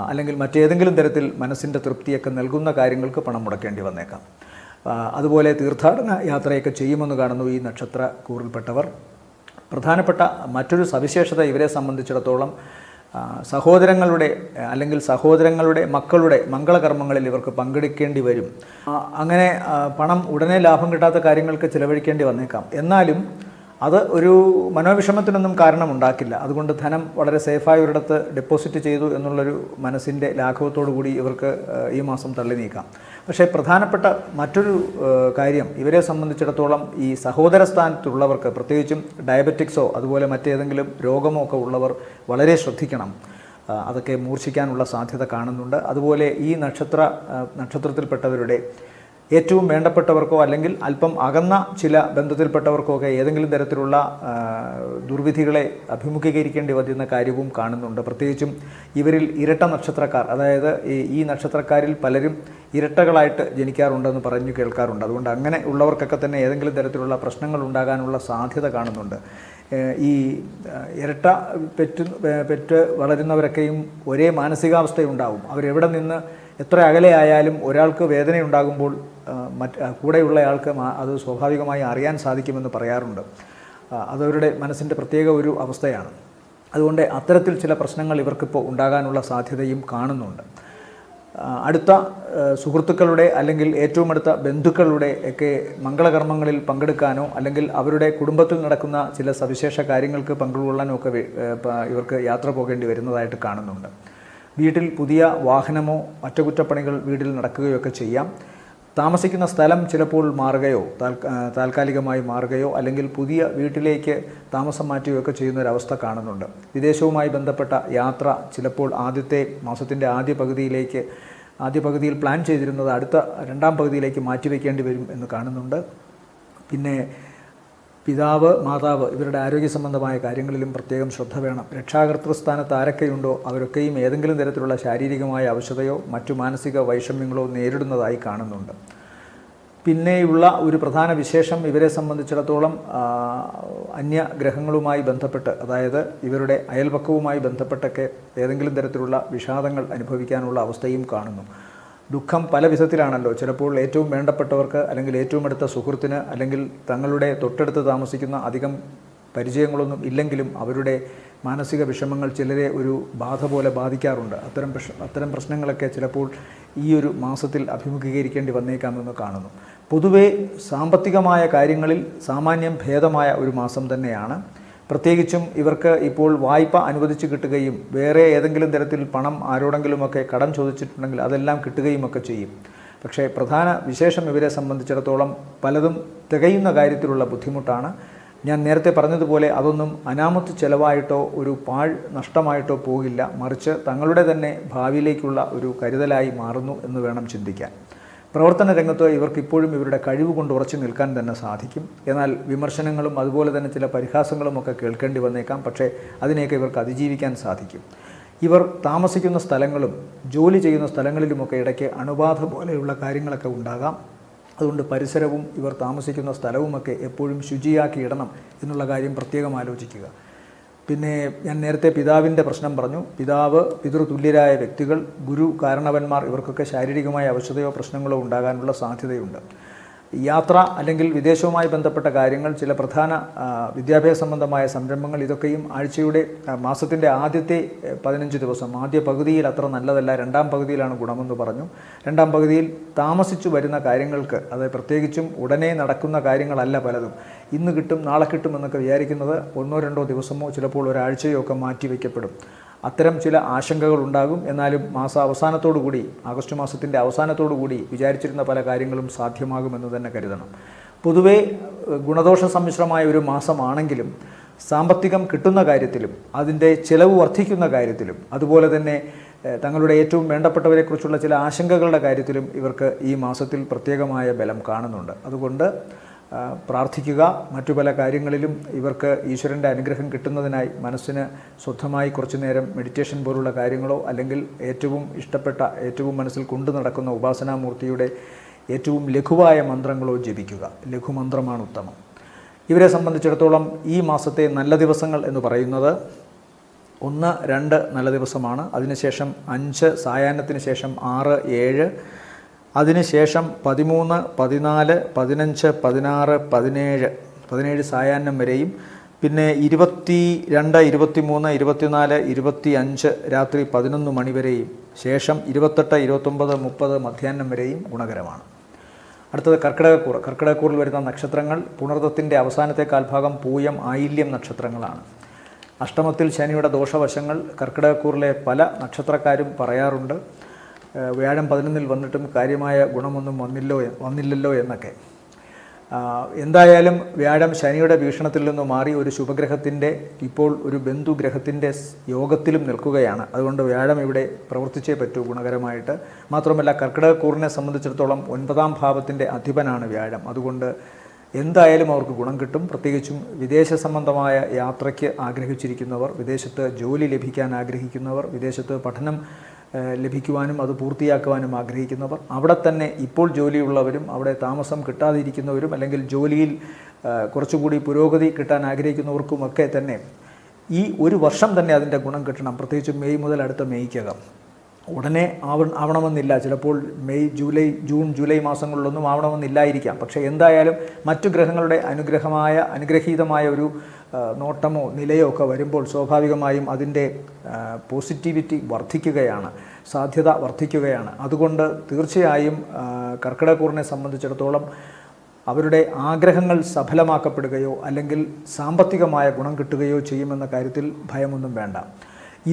അല്ലെങ്കിൽ മറ്റേതെങ്കിലും തരത്തിൽ മനസ്സിൻ്റെ തൃപ്തിയൊക്കെ നൽകുന്ന കാര്യങ്ങൾക്ക് പണം മുടക്കേണ്ടി വന്നേക്കാം. അതുപോലെ തീർത്ഥാടന യാത്രയൊക്കെ ചെയ്യുമെന്ന് കാണുന്നു ഈ നക്ഷത്ര കൂറിൽപ്പെട്ടവർ. പ്രധാനപ്പെട്ട മറ്റൊരു സവിശേഷത ഇവരെ സംബന്ധിച്ചിടത്തോളം സഹോദരങ്ങളുടെ മക്കളുടെ മംഗളകർമ്മങ്ങളിൽ ഇവർക്ക് പങ്കെടുക്കേണ്ടി വരും. അങ്ങനെ പണം ഉടനെ ലാഭം കിട്ടാത്ത കാര്യങ്ങൾക്ക് ചിലവഴിക്കേണ്ടി വന്നേക്കാം. എന്നാലും അത് ഒരു മനോവിഷമത്തിനൊന്നും കാരണമുണ്ടാക്കില്ല. അതുകൊണ്ട് ധനം വളരെ സേഫായ ഒരിടത്ത് ഡെപ്പോസിറ്റ് ചെയ്തു എന്നുള്ളൊരു മനസ്സിൻ്റെ ലാഘവത്തോടു കൂടി ഇവർക്ക് ഈ മാസം തള്ളി നീക്കാം. പക്ഷേ പ്രധാനപ്പെട്ട മറ്റൊരു കാര്യം ഇവരെ സംബന്ധിച്ചിടത്തോളം ഈ സഹോദര സ്ഥാനത്തുള്ളവർക്ക്, പ്രത്യേകിച്ചും ഡയബറ്റിക്സോ അതുപോലെ മറ്റേതെങ്കിലും രോഗമോ ഒക്കെ ഉള്ളവർ വളരെ ശ്രദ്ധിക്കണം. അതൊക്കെ മൂർച്ഛിക്കാനുള്ള സാധ്യത കാണുന്നുണ്ട്. അതുപോലെ ഈ നക്ഷത്രത്തിൽപ്പെട്ടവരുടെ ഏറ്റവും വേണ്ടപ്പെട്ടവർക്കോ അല്ലെങ്കിൽ അല്പം അകന്ന ചില ബന്ധത്തിൽപ്പെട്ടവർക്കോ ഒക്കെ ഏതെങ്കിലും തരത്തിലുള്ള ദുർവിധികളെ അഭിമുഖീകരിക്കേണ്ടി വരുന്ന കാര്യവും കാണുന്നുണ്ട്. പ്രത്യേകിച്ചും ഇവരിൽ ഇരട്ട നക്ഷത്രക്കാർ, അതായത് ഈ നക്ഷത്രക്കാരിൽ പലരും ഇരട്ടകളായിട്ട് ജനിക്കാറുണ്ടെന്ന് പറഞ്ഞു കേൾക്കാറുണ്ട്. അതുകൊണ്ട് അങ്ങനെ ഉള്ളവർക്കൊക്കെ തന്നെ ഏതെങ്കിലും തരത്തിലുള്ള പ്രശ്നങ്ങൾ ഉണ്ടാകാനുള്ള സാധ്യത കാണുന്നുണ്ട്. ഈ ഇരട്ട പെറ്റ് വളരുന്നവരൊക്കെയും ഒരേ മാനസികാവസ്ഥയുണ്ടാവും. അവരെവിടെ നിന്ന് എത്ര അകലെയായാലും ഒരാൾക്ക് വേദനയുണ്ടാകുമ്പോൾ കൂടെയുള്ളയാൾക്ക് അത് സ്വാഭാവികമായി അറിയാൻ സാധിക്കുമെന്ന് പറയാറുണ്ട്. അതവരുടെ മനസ്സിൻ്റെ പ്രത്യേക ഒരു അവസ്ഥയാണ്. അതുകൊണ്ട് അത്തരത്തിൽ ചില പ്രശ്നങ്ങൾ ഇവർക്കിപ്പോൾ ഉണ്ടാകാനുള്ള സാധ്യതയും കാണുന്നുണ്ട്. അടുത്ത സുഹൃത്തുക്കളുടെ അല്ലെങ്കിൽ ഏറ്റവും അടുത്ത ബന്ധുക്കളുടെ ഒക്കെ മംഗളകർമ്മങ്ങളിൽ പങ്കെടുക്കാനോ അല്ലെങ്കിൽ അവരുടെ കുടുംബത്തിൽ നടക്കുന്ന ചില സവിശേഷ കാര്യങ്ങൾക്ക് പങ്കുകൊള്ളാനോ ഒക്കെ ഇവർക്ക് യാത്ര പോകേണ്ടി വരുന്നതായിട്ട് കാണുന്നുണ്ട്. വീട്ടിൽ പുതിയ വാഹനമോ അറ്റകുറ്റപ്പണികൾ വീട്ടിൽ നടക്കുകയൊക്കെ ചെയ്യാം. താമസിക്കുന്ന സ്ഥലം ചിലപ്പോൾ മാറുകയോ താൽക്കാലികമായി മാറുകയോ അല്ലെങ്കിൽ പുതിയ വീട്ടിലേക്ക് താമസം മാറ്റുകയൊക്കെ ചെയ്യുന്നൊരവസ്ഥ കാണുന്നുണ്ട്. വിദേശവുമായി ബന്ധപ്പെട്ട യാത്ര ചിലപ്പോൾ മാസത്തിൻ്റെ ആദ്യ പകുതിയിൽ പ്ലാൻ ചെയ്തിരുന്നത് അടുത്ത 2ാം പകുതിയിലേക്ക് മാറ്റിവെക്കേണ്ടി വരും എന്ന് കാണുന്നുണ്ട്. പിന്നെ പിതാവ്, മാതാവ് ഇവരുടെ ആരോഗ്യ സംബന്ധമായ കാര്യങ്ങളിലും പ്രത്യേകം ശ്രദ്ധ വേണം. രക്ഷാകർതൃസ്ഥാനത്ത് ആരൊക്കെയുണ്ടോ അവരൊക്കെയും ഏതെങ്കിലും തരത്തിലുള്ള ശാരീരികമായ അവശതയോ മറ്റു മാനസിക വൈഷമ്യങ്ങളോ നേരിടുന്നതായി കാണുന്നുണ്ട്. പിന്നെയുള്ള ഒരു പ്രധാന വിശേഷം ഇവരെ സംബന്ധിച്ചിടത്തോളം അന്യഗ്രഹങ്ങളുമായി ബന്ധപ്പെട്ട്, അതായത് ഇവരുടെ അയൽപക്കവുമായി ബന്ധപ്പെട്ടൊക്കെ ഏതെങ്കിലും തരത്തിലുള്ള വിഷാദങ്ങൾ അനുഭവിക്കാനുള്ള അവസ്ഥയും കാണുന്നു. ദുഃഖം പല വിധത്തിലാണല്ലോ. ചിലപ്പോൾ ഏറ്റവും വേണ്ടപ്പെട്ടവർക്ക് അല്ലെങ്കിൽ ഏറ്റവും അടുത്ത സുഹൃത്തിന് അല്ലെങ്കിൽ തങ്ങളുടെ തൊട്ടടുത്ത് താമസിക്കുന്ന അധികം പരിചയങ്ങളൊന്നും ഇല്ലെങ്കിലും അവരുടെ മാനസിക വിഷമങ്ങൾ ചിലരെ ഒരു ബാധ പോലെ ബാധിക്കാറുണ്ട്. അത്തരം പ്രശ്നങ്ങളൊക്കെ ചിലപ്പോൾ ഈ ഒരു മാസത്തിൽ അഭിമുഖീകരിക്കേണ്ടി വന്നേക്കാമെന്ന് കാണുന്നു. പൊതുവെ സാമ്പത്തികമായ കാര്യങ്ങളിൽ സാമാന്യം ഭേദമായ ഒരു മാസം തന്നെയാണ്. പ്രത്യേകിച്ചും ഇവർക്ക് ഇപ്പോൾ വായ്പ അനുവദിച്ച് കിട്ടുകയും വേറെ ഏതെങ്കിലും തരത്തിൽ പണം ആരോടെങ്കിലുമൊക്കെ കടം ചോദിച്ചിട്ടുണ്ടെങ്കിൽ അതെല്ലാം കിട്ടുകയുമൊക്കെ ചെയ്യും. പക്ഷേ പ്രധാന വിശേഷം ഇവരെ സംബന്ധിച്ചിടത്തോളം പലതും തികയുന്ന കാര്യത്തിലുള്ള ബുദ്ധിമുട്ടാണ്. ഞാൻ നേരത്തെ പറഞ്ഞതുപോലെ അതൊന്നും അനാമത്ത് ചെലവായിട്ടോ ഒരു നഷ്ടമായിട്ടോ പോകില്ല, മറിച്ച് തങ്ങളുടെ തന്നെ ഭാവിയിലേക്കുള്ള ഒരു കരുതലായി മാറുന്നു എന്ന് വേണം ചിന്തിക്കാൻ. പ്രവർത്തന രംഗത്ത് ഇവർക്ക് ഇപ്പോഴും ഇവരുടെ കഴിവ് കൊണ്ട് ഉറച്ചു നിൽക്കാൻ തന്നെ സാധിക്കും. എന്നാൽ വിമർശനങ്ങളും അതുപോലെ തന്നെ ചില പരിഹാസങ്ങളും ഒക്കെ കേൾക്കേണ്ടി വന്നേക്കാം. പക്ഷേ അതിനെയൊക്കെ ഇവർക്ക് അതിജീവിക്കാൻ സാധിക്കും. ഇവർ താമസിക്കുന്ന സ്ഥലങ്ങളും ജോലി ചെയ്യുന്ന സ്ഥലങ്ങളിലുമൊക്കെ ഇടയ്ക്ക് അണുബാധ പോലെയുള്ള കാര്യങ്ങളൊക്കെ ഉണ്ടാകാം. അതുകൊണ്ട് പരിസരവും ഇവർ താമസിക്കുന്ന സ്ഥലവുമൊക്കെ എപ്പോഴും ശുചിയാക്കി ഇടണം എന്നുള്ള കാര്യം പ്രത്യേകം ആലോചിക്കുക. പിന്നെ ഞാൻ നേരത്തെ പിതാവിൻ്റെ പ്രശ്നം പറഞ്ഞു. പിതാവ്, പിതൃതുല്യരായ വ്യക്തികൾ, ഗുരു, കാരണവന്മാർ ഇവർക്കൊക്കെ ശാരീരികമായ അവശതയോ പ്രശ്നങ്ങളോ ഉണ്ടാകാനുള്ള സാധ്യതയുണ്ട്. യാത്ര അല്ലെങ്കിൽ വിദേശവുമായി ബന്ധപ്പെട്ട കാര്യങ്ങൾ, ചില പ്രധാന വിദ്യാഭ്യാസ സംബന്ധമായ സംരംഭങ്ങൾ, ഇതൊക്കെയും മാസത്തിൻ്റെ ആദ്യത്തെ 15 ദിവസം ആദ്യ പകുതിയിൽ അത്ര നല്ലതല്ല. രണ്ടാം പകുതിയിലാണ് ഗുണമെന്ന് പറഞ്ഞു. രണ്ടാം പകുതിയിൽ താമസിച്ചു വരുന്ന കാര്യങ്ങൾക്ക്, അത് പ്രത്യേകിച്ചും ഉടനെ നടക്കുന്ന കാര്യങ്ങളല്ല പലതും, ഇന്ന് കിട്ടും നാളെ കിട്ടുമെന്നൊക്കെ വിചാരിക്കുന്നത് 1-2 ദിവസമോ ചിലപ്പോൾ ഒരാഴ്ചയോ ഒക്കെ മാറ്റിവെക്കപ്പെടും. അത്തരം ചില ആശങ്കകൾ ഉണ്ടാകും. എന്നാലും അവസാനത്തോടുകൂടി, ആഗസ്റ്റ് മാസത്തിൻ്റെ അവസാനത്തോടുകൂടി വിചാരിച്ചിരുന്ന പല കാര്യങ്ങളും സാധ്യമാകുമെന്ന് തന്നെ കരുതണം. പൊതുവേ ഗുണദോഷ സമ്മിശ്രമായ ഒരു മാസമാണെങ്കിലും സാമ്പത്തികം കിട്ടുന്ന കാര്യത്തിലും അതിൻ്റെ ചിലവ് വർദ്ധിക്കുന്ന കാര്യത്തിലും അതുപോലെ തന്നെ തങ്ങളുടെ ഏറ്റവും വേണ്ടപ്പെട്ടവരെക്കുറിച്ചുള്ള ചില ആശങ്കകളുടെ കാര്യത്തിലും ഇവർക്ക് ഈ മാസത്തിൽ പ്രത്യേകമായ ബലം കാണുന്നുണ്ട്. അതുകൊണ്ട് പ്രാർത്ഥിക്കുക. മറ്റു പല കാര്യങ്ങളിലും ഇവർക്ക് ഈശ്വരൻ്റെ അനുഗ്രഹം കിട്ടുന്നതിനായി മനസ്സിന് സ്വന്തമായി കുറച്ചു നേരം മെഡിറ്റേഷൻ പോലുള്ള കാര്യങ്ങളോ അല്ലെങ്കിൽ ഏറ്റവും ഇഷ്ടപ്പെട്ട, ഏറ്റവും മനസ്സിൽ കൊണ്ടു നടക്കുന്ന ഉപാസനാമൂർത്തിയുടെ ഏറ്റവും ലഘുവായ മന്ത്രങ്ങളോ ജപിക്കുക. ലഘുമന്ത്രമാണ് ഉത്തമം. ഇവരെ സംബന്ധിച്ചിടത്തോളം ഈ മാസത്തെ നല്ല ദിവസങ്ങൾ എന്ന് പറയുന്നത് 1, 2 നല്ല ദിവസമാണ്. അതിനുശേഷം 5, സായാഹ്നത്തിന് ശേഷം 6, 7, അതിനുശേഷം 13, 14, 15, 16, 17 സായാഹ്നം വരെയും, പിന്നെ 22, 23, 24, 25 രാത്രി 11 മണി വരെയും, ശേഷം 28, 29, 30 മധ്യാഹ്നം വരെയും ഗുണകരമാണ്. അടുത്തത് കർക്കിടകക്കൂർ. കർക്കിടകക്കൂറിൽ വരുന്ന നക്ഷത്രങ്ങൾ പുണർദത്തിൻ്റെ അവസാനത്തെ കാൽഭാഗം, പൂയം, ആയില്യം നക്ഷത്രങ്ങളാണ്. അഷ്ടമത്തിൽ ശനിയുടെ ദോഷവശങ്ങൾ കർക്കിടകക്കൂറിലെ പല നക്ഷത്രക്കാരും പറയാറുണ്ട്. വ്യാഴം 11-ൽ വന്നിട്ടും കാര്യമായ ഗുണമൊന്നും വന്നില്ലല്ലോ എന്നൊക്കെ. എന്തായാലും വ്യാഴം ശനിയുടെ വീക്ഷണത്തിൽ നിന്ന് മാറി ഒരു ശുഭഗ്രഹത്തിൻ്റെ, ഇപ്പോൾ ഒരു ബന്ധുഗ്രഹത്തിൻ്റെ യോഗത്തിലും നിൽക്കുകയാണ്. അതുകൊണ്ട് വ്യാഴം ഇവിടെ പ്രവർത്തിച്ചേ പറ്റൂ ഗുണകരമായിട്ട്. മാത്രമല്ല കർക്കിടകക്കൂറിനെ സംബന്ധിച്ചിടത്തോളം 9ാം ഭാവത്തിൻ്റെ അധിപനാണ് വ്യാഴം. അതുകൊണ്ട് എന്തായാലും അവർക്ക് ഗുണം കിട്ടും. പ്രത്യേകിച്ചും വിദേശ സംബന്ധമായ യാത്രയ്ക്ക് ആഗ്രഹിച്ചിരിക്കുന്നവർ, വിദേശത്ത് ജോലി ലഭിക്കാൻ ആഗ്രഹിക്കുന്നവർ, വിദേശത്ത് പഠനം ലഭിക്കുവാനും അത് പൂർത്തിയാക്കുവാനും ആഗ്രഹിക്കുന്നവർ, അവിടെ തന്നെ ഇപ്പോൾ ജോലിയുള്ളവരും അവിടെ താമസം കിട്ടാതിരിക്കുന്നവരും അല്ലെങ്കിൽ ജോലിയിൽ കുറച്ചുകൂടി പുരോഗതി കിട്ടാൻ ആഗ്രഹിക്കുന്നവർക്കുമൊക്കെ തന്നെ ഈ ഒരു വർഷം തന്നെ അതിൻ്റെ ഗുണം കിട്ടണം. പ്രത്യേകിച്ച് മെയ് മുതൽ അടുത്ത മെയ്ക്കകം. ഉടനെ ആവണമെന്നില്ല. ചിലപ്പോൾ മെയ്, ജൂൺ, ജൂലൈ മാസങ്ങളിലൊന്നും ആവണമെന്നില്ലായിരിക്കാം. പക്ഷേ എന്തായാലും മറ്റു ഗ്രഹങ്ങളുടെ അനുഗ്രഹീതമായ ഒരു നോട്ടമോ നിലയോ ഒക്കെ വരുമ്പോൾ സ്വാഭാവികമായും അതിൻ്റെ പോസിറ്റിവിറ്റി വർദ്ധിക്കുകയാണ്, സാധ്യത വർദ്ധിക്കുകയാണ്. അതുകൊണ്ട് തീർച്ചയായും കർക്കിടകക്കൂറിനെ സംബന്ധിച്ചിടത്തോളം അവരുടെ ആഗ്രഹങ്ങൾ സഫലമാക്കപ്പെടുകയോ അല്ലെങ്കിൽ സാമ്പത്തികമായ ഗുണം കിട്ടുകയോ ചെയ്യുമെന്ന കാര്യത്തിൽ ഭയമൊന്നും വേണ്ട.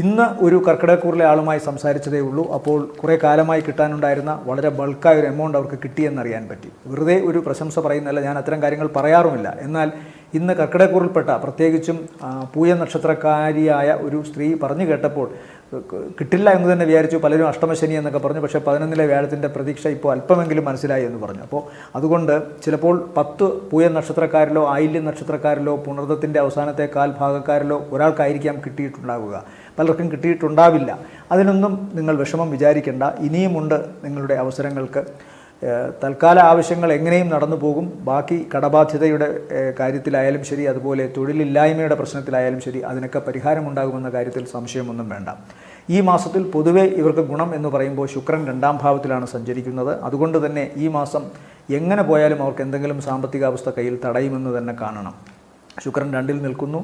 ഇന്ന് ഒരു കർക്കിടകക്കൂറിലെ ആളുമായി സംസാരിച്ചതേ ഉള്ളൂ. അപ്പോൾ കുറേ കാലമായി കിട്ടാനുണ്ടായിരുന്ന വളരെ ബൾക്കായ ഒരു എമൗണ്ട് അവർക്ക് കിട്ടിയെന്നറിയാൻ പറ്റി. വെറുതെ ഒരു പ്രശംസ പറയുന്നതല്ല, ഞാൻ അത്തരം കാര്യങ്ങൾ പറയാറുമില്ല. എന്നാൽ ഇന്ന് കർക്കിടകക്കൂറിൽപ്പെട്ട പ്രത്യേകിച്ചും പൂയ നക്ഷത്രക്കാരിയായ ഒരു സ്ത്രീ പറഞ്ഞു കേട്ടപ്പോൾ കിട്ടില്ല എന്ന് തന്നെ വിചാരിച്ചു. പലരും അഷ്ടമശനി എന്നൊക്കെ പറഞ്ഞു. പക്ഷേ 11-ലെ വ്യാഴത്തിൻ്റെ പ്രതീക്ഷ ഇപ്പോൾ അല്പമെങ്കിലും മനസ്സിലായി എന്ന് പറഞ്ഞു. അപ്പോൾ അതുകൊണ്ട് ചിലപ്പോൾ 10 പൂയ നക്ഷത്രക്കാരിലോ ആയില്യം നക്ഷത്രക്കാരിലോ പുണർദത്തിൻ്റെ അവസാനത്തെ ഭാഗക്കാരിലോ ഒരാൾക്കായിരിക്കാം കിട്ടിയിട്ടുണ്ടാവുക. പലർക്കും കിട്ടിയിട്ടുണ്ടാവില്ല. അതിനൊന്നും നിങ്ങൾ വിഷമം വിചാരിക്കേണ്ട. ഇനിയുമുണ്ട് നിങ്ങളുടെ അവസരങ്ങൾക്ക്. തൽക്കാല ആവശ്യങ്ങൾ എങ്ങനെയും നടന്നു പോകും. ബാക്കി കടബാധ്യതയുടെ കാര്യത്തിലായാലും ശരി, അതുപോലെ തൊഴിലില്ലായ്മയുടെ പ്രശ്നത്തിലായാലും ശരി, അതിനൊക്കെ പരിഹാരമുണ്ടാകുമെന്ന കാര്യത്തിൽ സംശയമൊന്നും വേണ്ട. ഈ മാസത്തിൽ പൊതുവെ ഇവർക്ക് ഗുണം എന്ന് പറയുമ്പോൾ ശുക്രൻ 2ാം ഭാവത്തിലാണ് സഞ്ചരിക്കുന്നത്. അതുകൊണ്ട് തന്നെ ഈ മാസം എങ്ങനെ പോയാലും അവർക്ക് എന്തെങ്കിലും സാമ്പത്തികാവസ്ഥ കയ്യിൽ തടയുമെന്ന് തന്നെ കാണണം. ശുക്രൻ 2-ൽ നിൽക്കുന്നു.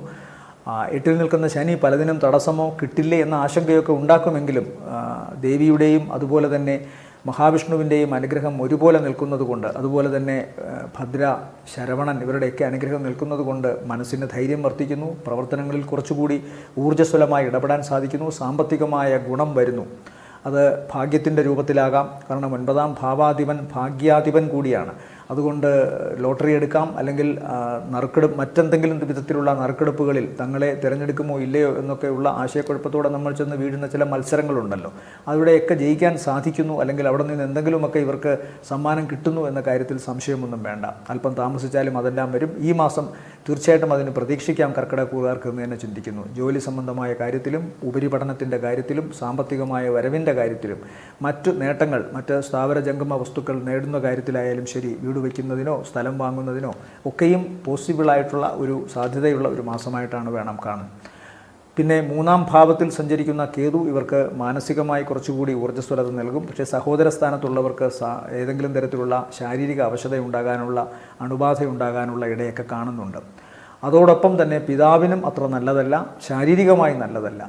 8-ൽ നിൽക്കുന്ന ശനി പലതിനും തടസ്സമോ കിട്ടില്ലേ എന്ന ആശങ്കയൊക്കെ ഉണ്ടാക്കുമെങ്കിലും ദേവിയുടെയും അതുപോലെ തന്നെ മഹാവിഷ്ണുവിൻ്റെയും അനുഗ്രഹം ഒരുപോലെ നിൽക്കുന്നത് കൊണ്ട്, അതുപോലെ തന്നെ ഭദ്ര, ശരവണൻ ഇവരുടെയൊക്കെ അനുഗ്രഹം നിൽക്കുന്നത് കൊണ്ട് മനസ്സിന് ധൈര്യം വർദ്ധിക്കുന്നു. പ്രവർത്തനങ്ങളിൽ കുറച്ചുകൂടി ഊർജ്ജസ്വലമായി ഇടപെടാൻ സാധിക്കുന്നു. സാമ്പത്തികമായ ഗുണം വരുന്നു. അത് ഭാഗ്യത്തിൻ്റെ രൂപത്തിലാകാം. കാരണം 9-ാം ഭാവാധിപൻ ഭാഗ്യാധിപൻ കൂടിയാണ്. അതുകൊണ്ട് ലോട്ടറി എടുക്കാം, അല്ലെങ്കിൽ മറ്റെന്തെങ്കിലും വിധത്തിലുള്ള നറുക്കെടുപ്പുകളിൽ തങ്ങളെ തിരഞ്ഞെടുക്കുമോ ഇല്ലയോ എന്നൊക്കെയുള്ള ആശയക്കുഴപ്പത്തോടെ നമ്മൾ ചെന്ന് വീഴുന്ന ചില മത്സരങ്ങളുണ്ടല്ലോ, അവിടെയൊക്കെ ജയിക്കാൻ സാധിക്കുന്നു, അല്ലെങ്കിൽ അവിടെ നിന്ന് എന്തെങ്കിലുമൊക്കെ ഇവർക്ക് സമ്മാനം കിട്ടുന്നു എന്ന കാര്യത്തിൽ സംശയമൊന്നും വേണ്ട. അല്പം താമസിച്ചാലും അതെല്ലാം വരും. ഈ മാസം തീർച്ചയായിട്ടും അതിന് പ്രതീക്ഷിക്കാം കർക്കിടകക്കൂറുകാർക്ക് എന്ന് തന്നെ ചിന്തിക്കുന്നു. ജോലി സംബന്ധമായ കാര്യത്തിലും ഉപരിപഠനത്തിൻ്റെ കാര്യത്തിലും സാമ്പത്തികമായ വരവിൻ്റെ കാര്യത്തിലും മറ്റു നേട്ടങ്ങൾ, മറ്റ് സ്ഥാവര ജംഗമ വസ്തുക്കൾ നേടുന്ന കാര്യത്തിലായാലും ശരി, വീട് വയ്ക്കുന്നതിനോ സ്ഥലം വാങ്ങുന്നതിനോ ഒക്കെയും പോസിബിളായിട്ടുള്ള ഒരു സാധ്യതയുള്ള ഒരു മാസമായിട്ടാണ് വേണം കാണാൻ. പിന്നെ 3-ാം ഭാവത്തിൽ സഞ്ചരിക്കുന്ന കേതു ഇവർക്ക് മാനസികമായി കുറച്ചുകൂടി ഊർജ്ജസ്വലത നൽകും. പക്ഷേ സഹോദര സ്ഥാനത്തുള്ളവർക്ക് ഏതെങ്കിലും തരത്തിലുള്ള ശാരീരിക അവശതയുണ്ടാകാനുള്ള, അണുബാധയുണ്ടാകാനുള്ള ഇടയൊക്കെ കാണുന്നുണ്ട്. അതോടൊപ്പം തന്നെ പിതാവിനും അത്ര നല്ലതല്ല, ശാരീരികമായി നല്ലതല്ല.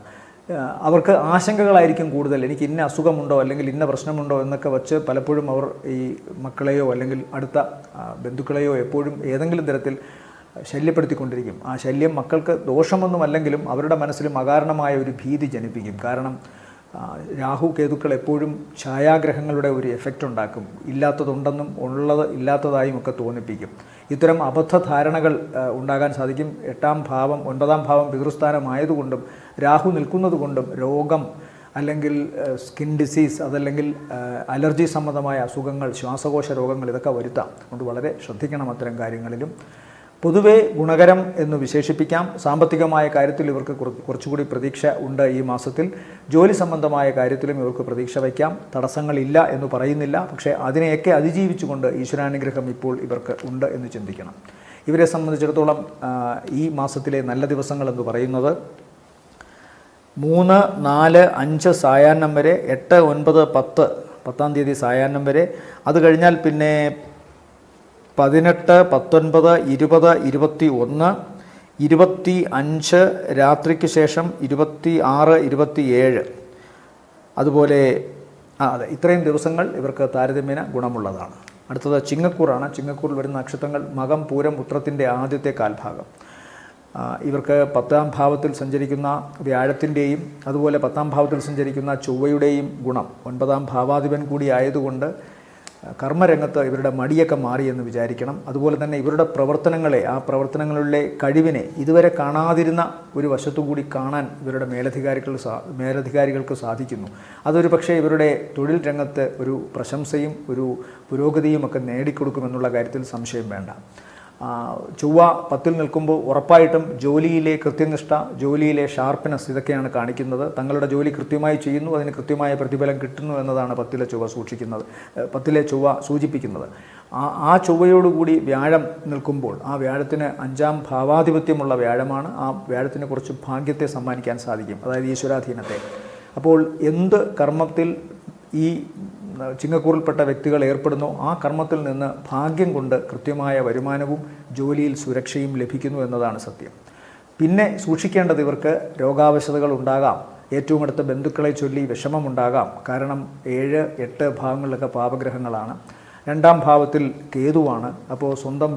അവർക്ക് ആശങ്കകളായിരിക്കും കൂടുതൽ. എനിക്ക് ഇന്ന അസുഖമുണ്ടോ അല്ലെങ്കിൽ ഇന്ന പ്രശ്നമുണ്ടോ എന്നൊക്കെ വച്ച് പലപ്പോഴും അവർ ഈ മക്കളെയോ അല്ലെങ്കിൽ അടുത്ത ബന്ധുക്കളെയോ എപ്പോഴും ഏതെങ്കിലും തരത്തിൽ ശല്യപ്പെടുത്തിക്കൊണ്ടിരിക്കും. ആ ശല്യം മക്കൾക്ക് ദോഷമൊന്നുമല്ലെങ്കിലും അവരുടെ മനസ്സിലും അകാരണമായ ഒരു ഭീതി ജനിപ്പിക്കും. കാരണം രാഹു കേതുക്കൾ എപ്പോഴും ഛായാഗ്രഹങ്ങളുടെ ഒരു എഫക്റ്റ് ഉണ്ടാക്കും. ഇല്ലാത്തതുണ്ടെന്നും ഉള്ളത് ഇല്ലാത്തതായും ഒക്കെ തോന്നിപ്പിക്കും. ഇത്തരം അബദ്ധധാരണകൾ ഉണ്ടാകാൻ സാധിക്കും. 8-ാം ഭാവം 9-ാം ഭാവം പിതൃസ്ഥാനമായതുകൊണ്ടും രാഹു നിൽക്കുന്നത് കൊണ്ടും രോഗം, അല്ലെങ്കിൽ സ്കിൻ ഡിസീസ്, അതല്ലെങ്കിൽ അലർജി സംബന്ധമായ അസുഖങ്ങൾ, ശ്വാസകോശ രോഗങ്ങൾ ഇതൊക്കെ വരുത്താം. അതുകൊണ്ട് വളരെ ശ്രദ്ധിക്കണം അത്തരം കാര്യങ്ങളിലും. പൊതുവെ ഗുണകരം എന്ന് വിശേഷിപ്പിക്കാം. സാമ്പത്തികമായ കാര്യത്തിൽ ഇവർക്ക് കുറച്ചുകൂടി പ്രതീക്ഷ ഉണ്ട് ഈ മാസത്തിൽ. ജോലി സംബന്ധമായ കാര്യത്തിലും ഇവർക്ക് പ്രതീക്ഷ വയ്ക്കാം. തടസ്സങ്ങളില്ല എന്ന് പറയുന്നില്ല, പക്ഷേ അതിനെയൊക്കെ അതിജീവിച്ചുകൊണ്ട് ഈശ്വരാനുഗ്രഹം ഇപ്പോൾ ഇവർക്ക് ഉണ്ട് എന്ന് ചിന്തിക്കണം. ഇവരെ സംബന്ധിച്ചിടത്തോളം ഈ മാസത്തിലെ നല്ല ദിവസങ്ങളെന്ന് പറയുന്നത് 3, 4, 5 സായാഹ്നം വരെ, 8, 9, 10 10-ാം തീയതി സായാഹ്നം വരെ. അത് കഴിഞ്ഞാൽ പിന്നെ 18, 19, 20, 21, 25 രാത്രിക്ക് ശേഷം 26, 27. അതുപോലെ അതെ, ഇത്രയും ദിവസങ്ങൾ ഇവർക്ക് താരതമ്യേന ഗുണമുള്ളതാണ്. അടുത്തത് ചിങ്ങക്കൂറാണ്. ചിങ്ങക്കൂറിൽ വരുന്ന നക്ഷത്രങ്ങൾ മകം, പൂരം, ഉത്രത്തിൻ്റെ ആദ്യത്തെ കാൽഭാഗം. ഇവർക്ക് 10-ാം ഭാവത്തിൽ സഞ്ചരിക്കുന്ന വ്യാഴത്തിൻ്റെയും അതുപോലെ 10-ാം ഭാവത്തിൽ സഞ്ചരിക്കുന്ന ചൊവ്വയുടെയും ഗുണം, 9-ാം ഭാവാധിപൻ കൂടി ആയതുകൊണ്ട് കർമ്മരംഗത്ത് ഇവരുടെ മടിയൊക്കെ മാറിയെന്ന് വിചാരിക്കണം. അതുപോലെ തന്നെ ഇവരുടെ പ്രവർത്തനങ്ങളെ, ആ പ്രവർത്തനങ്ങളിലെ കഴിവിനെ ഇതുവരെ കാണാതിരുന്ന ഒരു വശത്തുകൂടി കാണാൻ ഇവരുടെ മേലധികാരികൾക്ക് സാധിക്കുന്നു. അതൊരു പക്ഷേ ഇവരുടെ തൊഴിൽ രംഗത്ത് ഒരു പ്രശംസയും ഒരു പുരോഗതിയും ഒക്കെ നേടിക്കൊടുക്കുമെന്നുള്ള കാര്യത്തിൽ സംശയം വേണ്ട. ചൊവ്വ 10-ൽ നിൽക്കുമ്പോൾ ഉറപ്പായിട്ടും ജോലിയിലെ കൃത്യനിഷ്ഠ, ജോലിയിലെ ഷാർപ്പ്നെസ് ഇതൊക്കെയാണ് കാണിക്കുന്നത്. തങ്ങളുടെ ജോലി കൃത്യമായി ചെയ്യുന്നു, അതിന് കൃത്യമായ പ്രതിഫലം കിട്ടുന്നു എന്നതാണ് 10-ലെ ചൊവ്വ സൂചിപ്പിക്കുന്നത്. ആ ചൊവ്വയോടുകൂടി വ്യാഴം നിൽക്കുമ്പോൾ, ആ വ്യാഴത്തിന് 5-ാം ഭാവാധിപത്യമുള്ള വ്യാഴമാണ്. ആ വ്യാഴത്തിന് കുറച്ച് ഭാഗ്യത്തെ സമ്മാനിക്കാൻ സാധിക്കും, അതായത് ഈശ്വരാധീനത്തെ. അപ്പോൾ എന്ത് കർമ്മത്തിൽ ഈ ചിങ്ങക്കൂറിൽപ്പെട്ട വ്യക്തികൾ ഏർപ്പെടുന്നു, ആ കർമ്മത്തിൽ നിന്ന് ഭാഗ്യം കൊണ്ട് കൃത്യമായ വരുമാനവും ജോലിയിൽ സുരക്ഷയും ലഭിക്കുന്നു എന്നതാണ് സത്യം. പിന്നെ സൂക്ഷിക്കേണ്ടത് ഇവർക്ക് രോഗാവശതകൾ ഉണ്ടാകാം. ഏറ്റവും അടുത്ത ബന്ധുക്കളെ ചൊല്ലി വിഷമമുണ്ടാകാം. കാരണം 7, 8 ഭാവങ്ങളിലൊക്കെ പാപഗ്രഹങ്ങളാണ്. 2-ാം ഭാവത്തിൽ കേതുവാണ്. അപ്പോൾ സ്വന്തം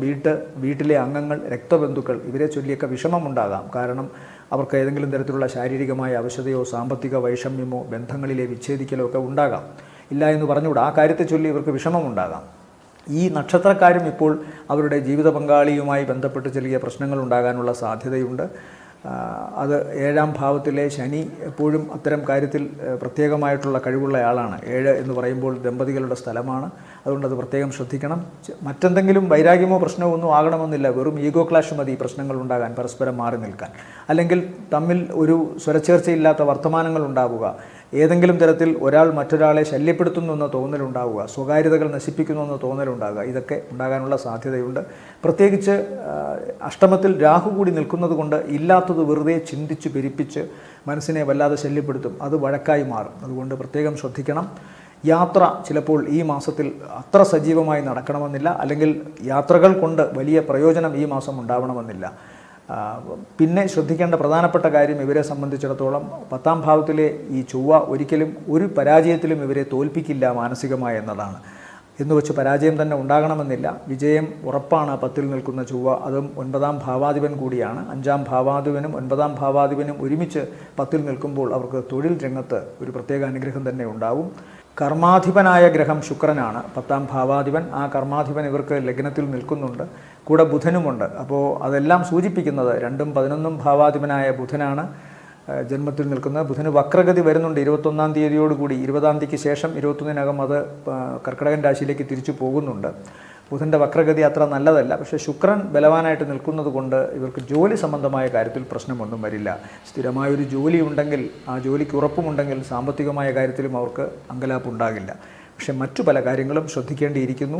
വീട്ടിലെ അംഗങ്ങൾ, രക്തബന്ധുക്കൾ ഇവരെ ചൊല്ലിയൊക്കെ വിഷമമുണ്ടാകാം. കാരണം അവർക്ക് ഏതെങ്കിലും തരത്തിലുള്ള ശാരീരികമായ അവശതയോ സാമ്പത്തിക വൈഷമ്യമോ ബന്ധങ്ങളിലെ വിച്ഛേദിക്കലോ ഒക്കെ ഉണ്ടാകാം. ഇല്ല എന്ന് പറഞ്ഞുകൂടാ, ആ കാര്യത്തെ ചൊല്ലി ഇവർക്ക് വിഷമമുണ്ടാകാം. ഈ നക്ഷത്രക്കാരും ഇപ്പോൾ അവരുടെ ജീവിത പങ്കാളിയുമായി ബന്ധപ്പെട്ട് ചെറിയ പ്രശ്നങ്ങൾ ഉണ്ടാകാനുള്ള സാധ്യതയുണ്ട്. അത് 7-ാം ഭാവത്തിലെ ശനി എപ്പോഴും അത്തരം കാര്യത്തിൽ പ്രത്യേകമായിട്ടുള്ള കഴിവുള്ള ആളാണ്. 7 എന്ന് പറയുമ്പോൾ ദമ്പതികളുടെ സ്ഥലമാണ്. അതുകൊണ്ട് അത് പ്രത്യേകം ശ്രദ്ധിക്കണം. മറ്റെന്തെങ്കിലും വൈരാഗ്യമോ പ്രശ്നമോ ഒന്നും ആകണമെന്നില്ല. വെറും ഈഗോ ക്ലാഷ് മതി പ്രശ്നങ്ങൾ ഉണ്ടാകാൻ, പരസ്പരം മാറി നിൽക്കാൻ. അല്ലെങ്കിൽ തമ്മിൽ ഒരു സ്വരച്ചേർച്ചയില്ലാത്ത വർത്തമാനങ്ങൾ ഉണ്ടാവുക, ഏതെങ്കിലും തരത്തിൽ ഒരാൾ മറ്റൊരാളെ ശല്യപ്പെടുത്തുന്നു എന്ന തോന്നലുണ്ടാവുക, സ്വകാര്യതകൾ നശിപ്പിക്കുന്നു എന്ന തോന്നലുണ്ടാകുക, ഇതൊക്കെ ഉണ്ടാകാനുള്ള സാധ്യതയുണ്ട്. പ്രത്യേകിച്ച് അഷ്ടമത്തിൽ രാഹു കൂടി നിൽക്കുന്നത് കൊണ്ട് ഇല്ലാത്തത് വെറുതെ ചിന്തിച്ച് പെരുപ്പിച്ച് മനസ്സിനെ വല്ലാതെ ശല്യപ്പെടുത്തും. അത് വഴക്കായി മാറും. അതുകൊണ്ട് പ്രത്യേകം ശ്രദ്ധിക്കണം. യാത്ര ചിലപ്പോൾ ഈ മാസത്തിൽ അത്ര സജീവമായി നടക്കണമെന്നില്ല, അല്ലെങ്കിൽ യാത്രകൾ കൊണ്ട് വലിയ പ്രയോജനം ഈ മാസം ഉണ്ടാവണമെന്നില്ല. പിന്നെ ശ്രദ്ധിക്കേണ്ട പ്രധാനപ്പെട്ട കാര്യം ഇവരെ സംബന്ധിച്ചിടത്തോളം 10ാം ഭാവത്തിലെ ഈ ചൊവ്വ ഒരിക്കലും ഒരു പരാജയത്തിലും ഇവരെ തോൽപ്പിക്കില്ല മാനസികമായി എന്നതാണ്. എന്നുവെച്ച് പരാജയം തന്നെ ഉണ്ടാകണമെന്നില്ല. വിജയം ഉറപ്പാണ് 10ൽ നിൽക്കുന്ന ചൊവ്വ. അതും 9ാം ഭാവാധിപൻ കൂടിയാണ്. 5ാം ഭാവാധിപനും 9ാം ഭാവാധിപനും ഒരുമിച്ച് 10ൽ നിൽക്കുമ്പോൾ അവർക്ക് തൊഴിൽ രംഗത്ത് ഒരു പ്രത്യേക അനുഗ്രഹം തന്നെ ഉണ്ടാവും. കർമാധിപനായ ഗ്രഹം ശുക്രനാണ് 10ാം ഭാവാധിപൻ. ആ കർമാധിപൻ ഇവർക്ക് ലഗ്നത്തിൽ നിൽക്കുന്നുണ്ട്, കൂടെ ബുധനുമുണ്ട്. അപ്പോൾ അതെല്ലാം സൂചിപ്പിക്കുന്നത് 2ഉം 11ഉം ഭാവാധിപനായ ബുധനാണ് ജന്മത്തിൽ നിൽക്കുന്നത്. ബുധന് വക്രഗതി വരുന്നുണ്ട് 21ാം തീയതിയോടുകൂടി. 20ാം തീയതിക്ക് ശേഷം 21-നകം അത് കർക്കിടകൻ രാശിയിലേക്ക് തിരിച്ചു പോകുന്നുണ്ട്. ബുധൻ്റെ വക്രഗതി അത്ര നല്ലതല്ല. പക്ഷേ ശുക്രൻ ബലവാനായിട്ട് നിൽക്കുന്നത് കൊണ്ട് ഇവർക്ക് ജോലി സംബന്ധമായ കാര്യത്തിൽ പ്രശ്നമൊന്നും വരില്ല. സ്ഥിരമായൊരു ജോലി ഉണ്ടെങ്കിൽ, ആ ജോലിക്ക് ഉറപ്പുമുണ്ടെങ്കിൽ സാമ്പത്തികമായ കാര്യത്തിലും അവർക്ക് അങ്കലാപ്പുണ്ടാകില്ല. പക്ഷേ മറ്റു പല കാര്യങ്ങളും ശ്രദ്ധിക്കേണ്ടിയിരിക്കുന്നു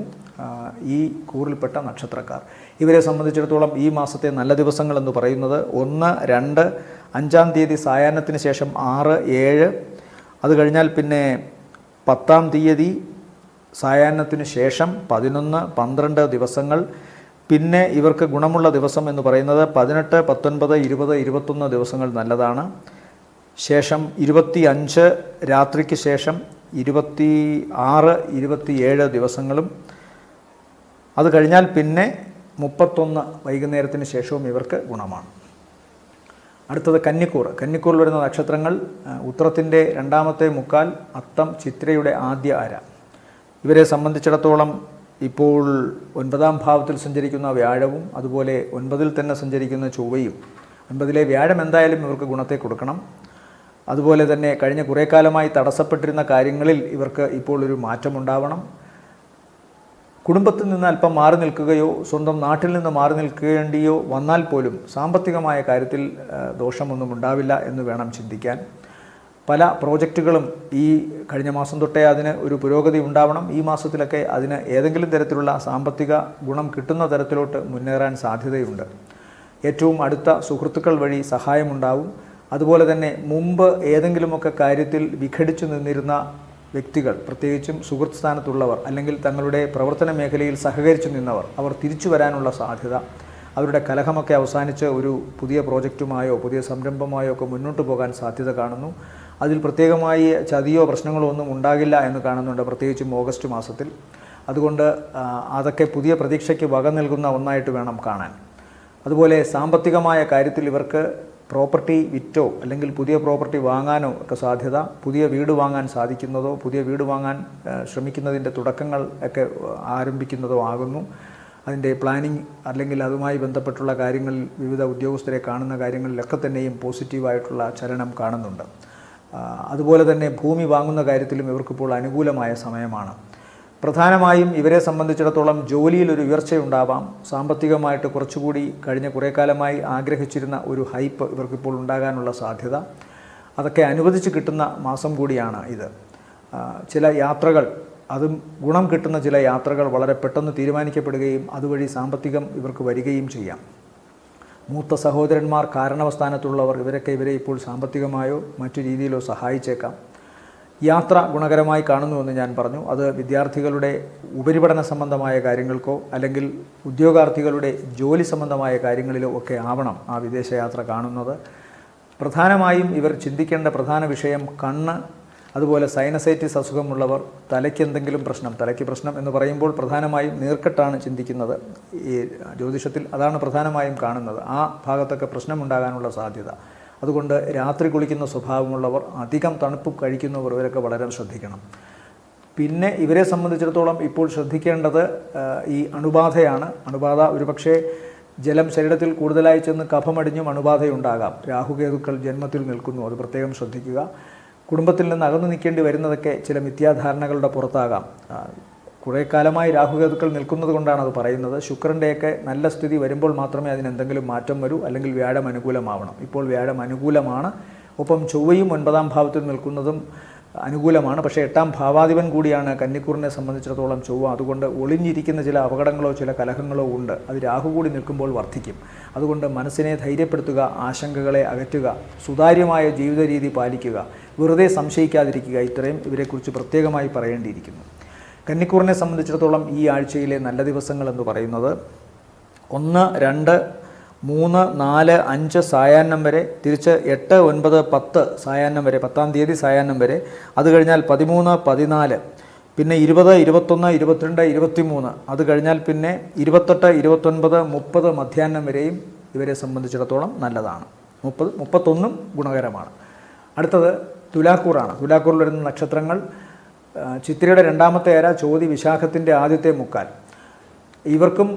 ഈ കൂറിൽപ്പെട്ട നക്ഷത്രക്കാർ. ഇവരെ സംബന്ധിച്ചിടത്തോളം ഈ മാസത്തെ നല്ല ദിവസങ്ങളെന്ന് പറയുന്നത് 1, 2, 5-ാം തീയതി സായാഹ്നത്തിന് ശേഷം 6, 7, അത് കഴിഞ്ഞാൽ പിന്നെ 10-ാം തീയതി സായാഹ്നത്തിന് ശേഷം 11, 12 ദിവസങ്ങൾ. പിന്നെ ഇവർക്ക് ഗുണമുള്ള ദിവസം എന്ന് പറയുന്നത് 18, 19, 20, 21 ദിവസങ്ങൾ നല്ലതാണ്. ശേഷം 25 രാത്രിക്ക് ശേഷം 26, 27 ദിവസങ്ങളും. അത് കഴിഞ്ഞാൽ പിന്നെ 31 വൈകുന്നേരത്തിന് ശേഷവും ഇവർക്ക് ഗുണമാണ്. അടുത്തത് കന്നിക്കൂർ. കന്നിക്കൂറിൽ വരുന്ന നക്ഷത്രങ്ങൾ ഉത്രത്തിൻ്റെ 2ാമത്തെ മുക്കാൽ, അത്തം, ചിത്രയുടെ ആദ്യ അര. ഇവരെ സംബന്ധിച്ചിടത്തോളം ഇപ്പോൾ 9ാം ഭാവത്തിൽ സഞ്ചരിക്കുന്ന വ്യാഴവും അതുപോലെ 9ൽ തന്നെ സഞ്ചരിക്കുന്ന ചൊവ്വയും, 9ലെ വ്യാഴം എന്തായാലും ഇവർക്ക് ഗുണത്തെ കൊടുക്കണം. അതുപോലെ തന്നെ കഴിഞ്ഞ കുറേ കാലമായി തടസ്സപ്പെട്ടിരുന്ന കാര്യങ്ങളിൽ ഇവർക്ക് ഇപ്പോൾ ഒരു മാറ്റമുണ്ടാവണം. കുടുംബത്തിൽ നിന്ന് അല്പം മാറി നിൽക്കുകയോ സ്വന്തം നാട്ടിൽ നിന്ന് മാറി നിൽക്കേണ്ടിയോ വന്നാൽ പോലും സാമ്പത്തികമായ കാര്യത്തിൽ ദോഷമൊന്നും ഉണ്ടാവില്ല എന്ന് വേണം ചിന്തിക്കാൻ. പല പ്രോജക്റ്റുകളും ഈ കഴിഞ്ഞ മാസം തൊട്ടേ അതിന് ഒരു പുരോഗതി ഉണ്ടാവണം. ഈ മാസത്തിലൊക്കെ അതിന് ഏതെങ്കിലും തരത്തിലുള്ള സാമ്പത്തിക ഗുണം കിട്ടുന്ന തരത്തിലോട്ട് മുന്നേറാൻ സാധ്യതയുണ്ട്. ഏറ്റവും അടുത്ത സുഹൃത്തുക്കൾ വഴി സഹായമുണ്ടാവും. അതുപോലെ തന്നെ മുമ്പ് ഏതെങ്കിലുമൊക്കെ കാര്യത്തിൽ വിഘടിച്ചു നിന്നിരുന്ന വ്യക്തികൾ, പ്രത്യേകിച്ചും സുഹൃത്ത് സ്ഥാനത്തുള്ളവർ അല്ലെങ്കിൽ തങ്ങളുടെ പ്രവർത്തന മേഖലയിൽ സഹകരിച്ചു നിന്നവർ, അവർ തിരിച്ചു വരാനുള്ള സാധ്യത, അവരുടെ കലഹമൊക്കെ അവസാനിച്ച് ഒരു പുതിയ പ്രോജക്റ്റുമായോ പുതിയ സംരംഭമായോ ഒക്കെ മുന്നോട്ട് പോകാൻ സാധ്യത കാണുന്നു. അതിൽ പ്രത്യേകമായി ചതിയോ പ്രശ്നങ്ങളോ ഒന്നും ഉണ്ടാകില്ല എന്ന് കാണുന്നുണ്ട്, പ്രത്യേകിച്ചും ഓഗസ്റ്റ് മാസത്തിൽ. അതുകൊണ്ട് അതൊക്കെ പുതിയ പ്രതീക്ഷയ്ക്ക് വക നൽകുന്ന ഒന്നായിട്ട് വേണം കാണാൻ. അതുപോലെ സാമ്പത്തികമായ കാര്യത്തിൽ ഇവർക്ക് പ്രോപ്പർട്ടി വിറ്റോ അല്ലെങ്കിൽ പുതിയ പ്രോപ്പർട്ടി വാങ്ങാനോ ഒക്കെ സാധ്യത, പുതിയ വീട് വാങ്ങാൻ സാധിക്കുന്നതോ പുതിയ വീട് വാങ്ങാൻ ശ്രമിക്കുന്നതിൻ്റെ തുടക്കങ്ങൾ ഒക്കെ ആരംഭിക്കുന്നതോ ആകുന്നു. അതിൻ്റെ പ്ലാനിങ് അല്ലെങ്കിൽ അതുമായി ബന്ധപ്പെട്ടുള്ള കാര്യങ്ങളിൽ വിവിധ ഉദ്യോഗസ്ഥരെ കാണുന്ന കാര്യങ്ങളിലൊക്കെ തന്നെയും പോസിറ്റീവായിട്ടുള്ള ചലനം കാണുന്നുണ്ട്. അതുപോലെ തന്നെ ഭൂമി വാങ്ങുന്ന കാര്യത്തിലും ഇവർക്കിപ്പോൾ അനുകൂലമായ സമയമാണ്. പ്രധാനമായും ഇവരെ സംബന്ധിച്ചിടത്തോളം ജോലിയിൽ ഒരു ഉയർച്ചയുണ്ടാവാം. സാമ്പത്തികമായിട്ട് കുറച്ചുകൂടി കഴിഞ്ഞ കുറേ കാലമായി ആഗ്രഹിച്ചിരുന്ന ഒരു ഹൈപ്പ് ഇവർക്കിപ്പോൾ ഉണ്ടാകാനുള്ള സാധ്യത, അതൊക്കെ അനുവദിച്ച് കിട്ടുന്ന മാസം കൂടിയാണ് ഇത്. ചില യാത്രകൾ, അതും ഗുണം കിട്ടുന്ന ചില യാത്രകൾ വളരെ പെട്ടെന്ന് തീരുമാനിക്കപ്പെടുകയും അതുവഴി സാമ്പത്തികം ഇവർക്ക് വരികയും ചെയ്യാം. മൂത്ത സഹോദരന്മാർ, കാരണവസ്ഥാനത്തുള്ളവർ, ഇവരൊക്കെ ഇവരെ ഇപ്പോൾ സാമ്പത്തികമായോ മറ്റു രീതിയിലോ സഹായിച്ചേക്കാം. യാത്ര ഗുണകരമായി കാണുന്നുവെന്ന് ഞാൻ പറഞ്ഞു. അത് വിദ്യാർത്ഥികളുടെ ഉപരിപഠന സംബന്ധമായ കാര്യങ്ങൾക്കോ അല്ലെങ്കിൽ ഉദ്യോഗാർത്ഥികളുടെ ജോലി സംബന്ധമായ കാര്യങ്ങളിലോ ഒക്കെ ആവണം ആ വിദേശയാത്ര കാണുന്നത്. പ്രധാനമായും ഇവർ ചിന്തിക്കേണ്ട പ്രധാന വിഷയം കണ്ണ്, അതുപോലെ സൈനസൈറ്റിസ് അസുഖമുള്ളവർ, തലയ്ക്ക് എന്തെങ്കിലും പ്രശ്നം, തലയ്ക്ക് പ്രശ്നം എന്ന് പറയുമ്പോൾ പ്രധാനമായും നീർക്കെട്ടാണ് ചിന്തിക്കുന്നത്. ഈ ജ്യോതിഷത്തിൽ അതാണ് പ്രധാനമായും കാണുന്നത്. ആ ഭാഗത്തൊക്കെ പ്രശ്നമുണ്ടാകാനുള്ള സാധ്യത. അതുകൊണ്ട് രാത്രി കുളിക്കുന്ന സ്വഭാവമുള്ളവർ, അധികം തണുപ്പ് കഴിക്കുന്നവർ, ഇവരൊക്കെ വളരെ ശ്രദ്ധിക്കണം. പിന്നെ ഇവരെ സംബന്ധിച്ചിടത്തോളം ഇപ്പോൾ ശ്രദ്ധിക്കേണ്ടത് ഈ അണുബാധയാണ്. അണുബാധ ഒരുപക്ഷെ ജലം ശരീരത്തിൽ കൂടുതലായി ചെന്ന് കഫമടിഞ്ഞും അണുബാധയുണ്ടാകാം. രാഹുകേതുക്കൾ ജന്മത്തിൽ നിൽക്കുന്നു, അത് പ്രത്യേകം ശ്രദ്ധിക്കുക. കുടുംബത്തിൽ നിന്ന് അകന്നു നിൽക്കേണ്ടി വരുന്നതൊക്കെ ചില മിഥ്യാധാരണകളുടെ പുറത്താകാം. കുറേ കാലമായി രാഹുകേതുക്കൾ നിൽക്കുന്നത് കൊണ്ടാണ് അത് പറയുന്നത്. ശുക്രൻ്റെയൊക്കെ നല്ല സ്ഥിതി വരുമ്പോൾ മാത്രമേ അതിനെന്തെങ്കിലും മാറ്റം വരൂ, അല്ലെങ്കിൽ വ്യാഴം അനുകൂലമാവണം. ഇപ്പോൾ വ്യാഴം അനുകൂലമാണ്. ഒപ്പം ചൊവ്വയും 9ാം ഭാവത്തിൽ നിൽക്കുന്നതും അനുകൂലമാണ്. പക്ഷേ 8ാം ഭാവാധിപൻ കൂടിയാണ് കന്നിക്കൂറിനെ സംബന്ധിച്ചിടത്തോളം ചൊവ്വ. അതുകൊണ്ട് ഒളിഞ്ഞിരിക്കുന്ന ചില അപകടങ്ങളോ ചില കലഹങ്ങളോ ഉണ്ട്. അത് രാഹു കൂടി നിൽക്കുമ്പോൾ വർദ്ധിക്കും. അതുകൊണ്ട് മനസ്സിനെ ധൈര്യപ്പെടുത്തുക, ആശങ്കകളെ അകറ്റുക, സുതാര്യമായ ജീവിത രീതി പാലിക്കുക, വെറുതെ സംശയിക്കാതിരിക്കുക. ഇത്രയും ഇവരെക്കുറിച്ച് പ്രത്യേകമായി പറയേണ്ടിയിരിക്കുന്നു. കന്നിക്കൂറിനെ സംബന്ധിച്ചിടത്തോളം ഈ ആഴ്ചയിലെ നല്ല ദിവസങ്ങൾ എന്ന് പറയുന്നത് 1, 2, 3, 4, 5 സായാഹ്നം വരെ, തിരിച്ച് 8, 9, 10 സായാഹ്നം വരെ, 10-ാം തീയതി സായാഹ്നം വരെ. അത് കഴിഞ്ഞാൽ 13, 14, പിന്നെ 20, 21, 22, 23. അത് കഴിഞ്ഞാൽ പിന്നെ 28, 29, 30 മധ്യാഹ്നം വരെയും ഇവരെ സംബന്ധിച്ചിടത്തോളം നല്ലതാണ്. 30, 31 ഗുണകരമാണ്. അടുത്തത് തുലാക്കൂറാണ്. തുലാക്കൂറിൽ വരുന്ന നക്ഷത്രങ്ങൾ ചിത്തിരയുടെ 2ാമത്തെ അര, ചോതി, വിശാഖത്തിൻ്റെ ആദ്യത്തെ മുക്കാൽ. ഇവർക്കും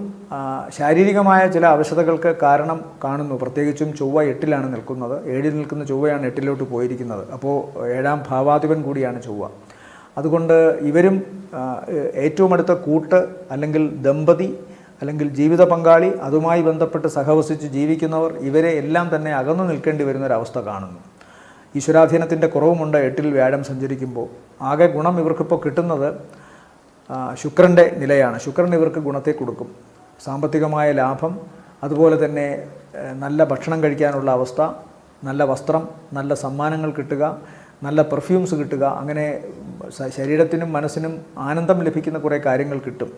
ശാരീരികമായ ചില അവശതകൾക്ക് കാരണം കാണുന്നു. പ്രത്യേകിച്ചും ചൊവ്വ 8-ലാണ് നിൽക്കുന്നത്. 7-ൽ നിൽക്കുന്ന ചൊവ്വയാണ് 8-ലോട്ട് പോയിരിക്കുന്നത്. അപ്പോൾ 7-ാം ഭാവാധിപൻ കൂടിയാണ് ചൊവ്വ. അതുകൊണ്ട് ഇവരും ഏറ്റവും അടുത്ത കൂട്ട് അല്ലെങ്കിൽ ദമ്പതി അല്ലെങ്കിൽ ജീവിത പങ്കാളി, അതുമായി ബന്ധപ്പെട്ട് സഹവസിച്ച് ജീവിക്കുന്നവർ, ഇവരെ എല്ലാം തന്നെ അകന്നു നിൽക്കേണ്ടി വരുന്നൊരവസ്ഥ കാണുന്നു. ഈശ്വരാധീനത്തിൻ്റെ കുറവുമുണ്ട് 8-ൽ വ്യാഴം സഞ്ചരിക്കുമ്പോൾ. ആകെ ഗുണം ഇവർക്കിപ്പോൾ കിട്ടുന്നത് ശുക്രൻ്റെ നിലയാണ്. ശുക്രൻ ഇവർക്ക് ഗുണത്തെ കൊടുക്കും. സാമ്പത്തികമായ ലാഭം, അതുപോലെ തന്നെ നല്ല ഭക്ഷണം കഴിക്കാനുള്ള അവസ്ഥ, നല്ല വസ്ത്രം, നല്ല സമ്മാനങ്ങൾ കിട്ടുക, നല്ല പെർഫ്യൂംസ് കിട്ടുക, അങ്ങനെ ശരീരത്തിനും മനസ്സിനും ആനന്ദം ലഭിക്കുന്ന കുറേ കാര്യങ്ങൾ കിട്ടും.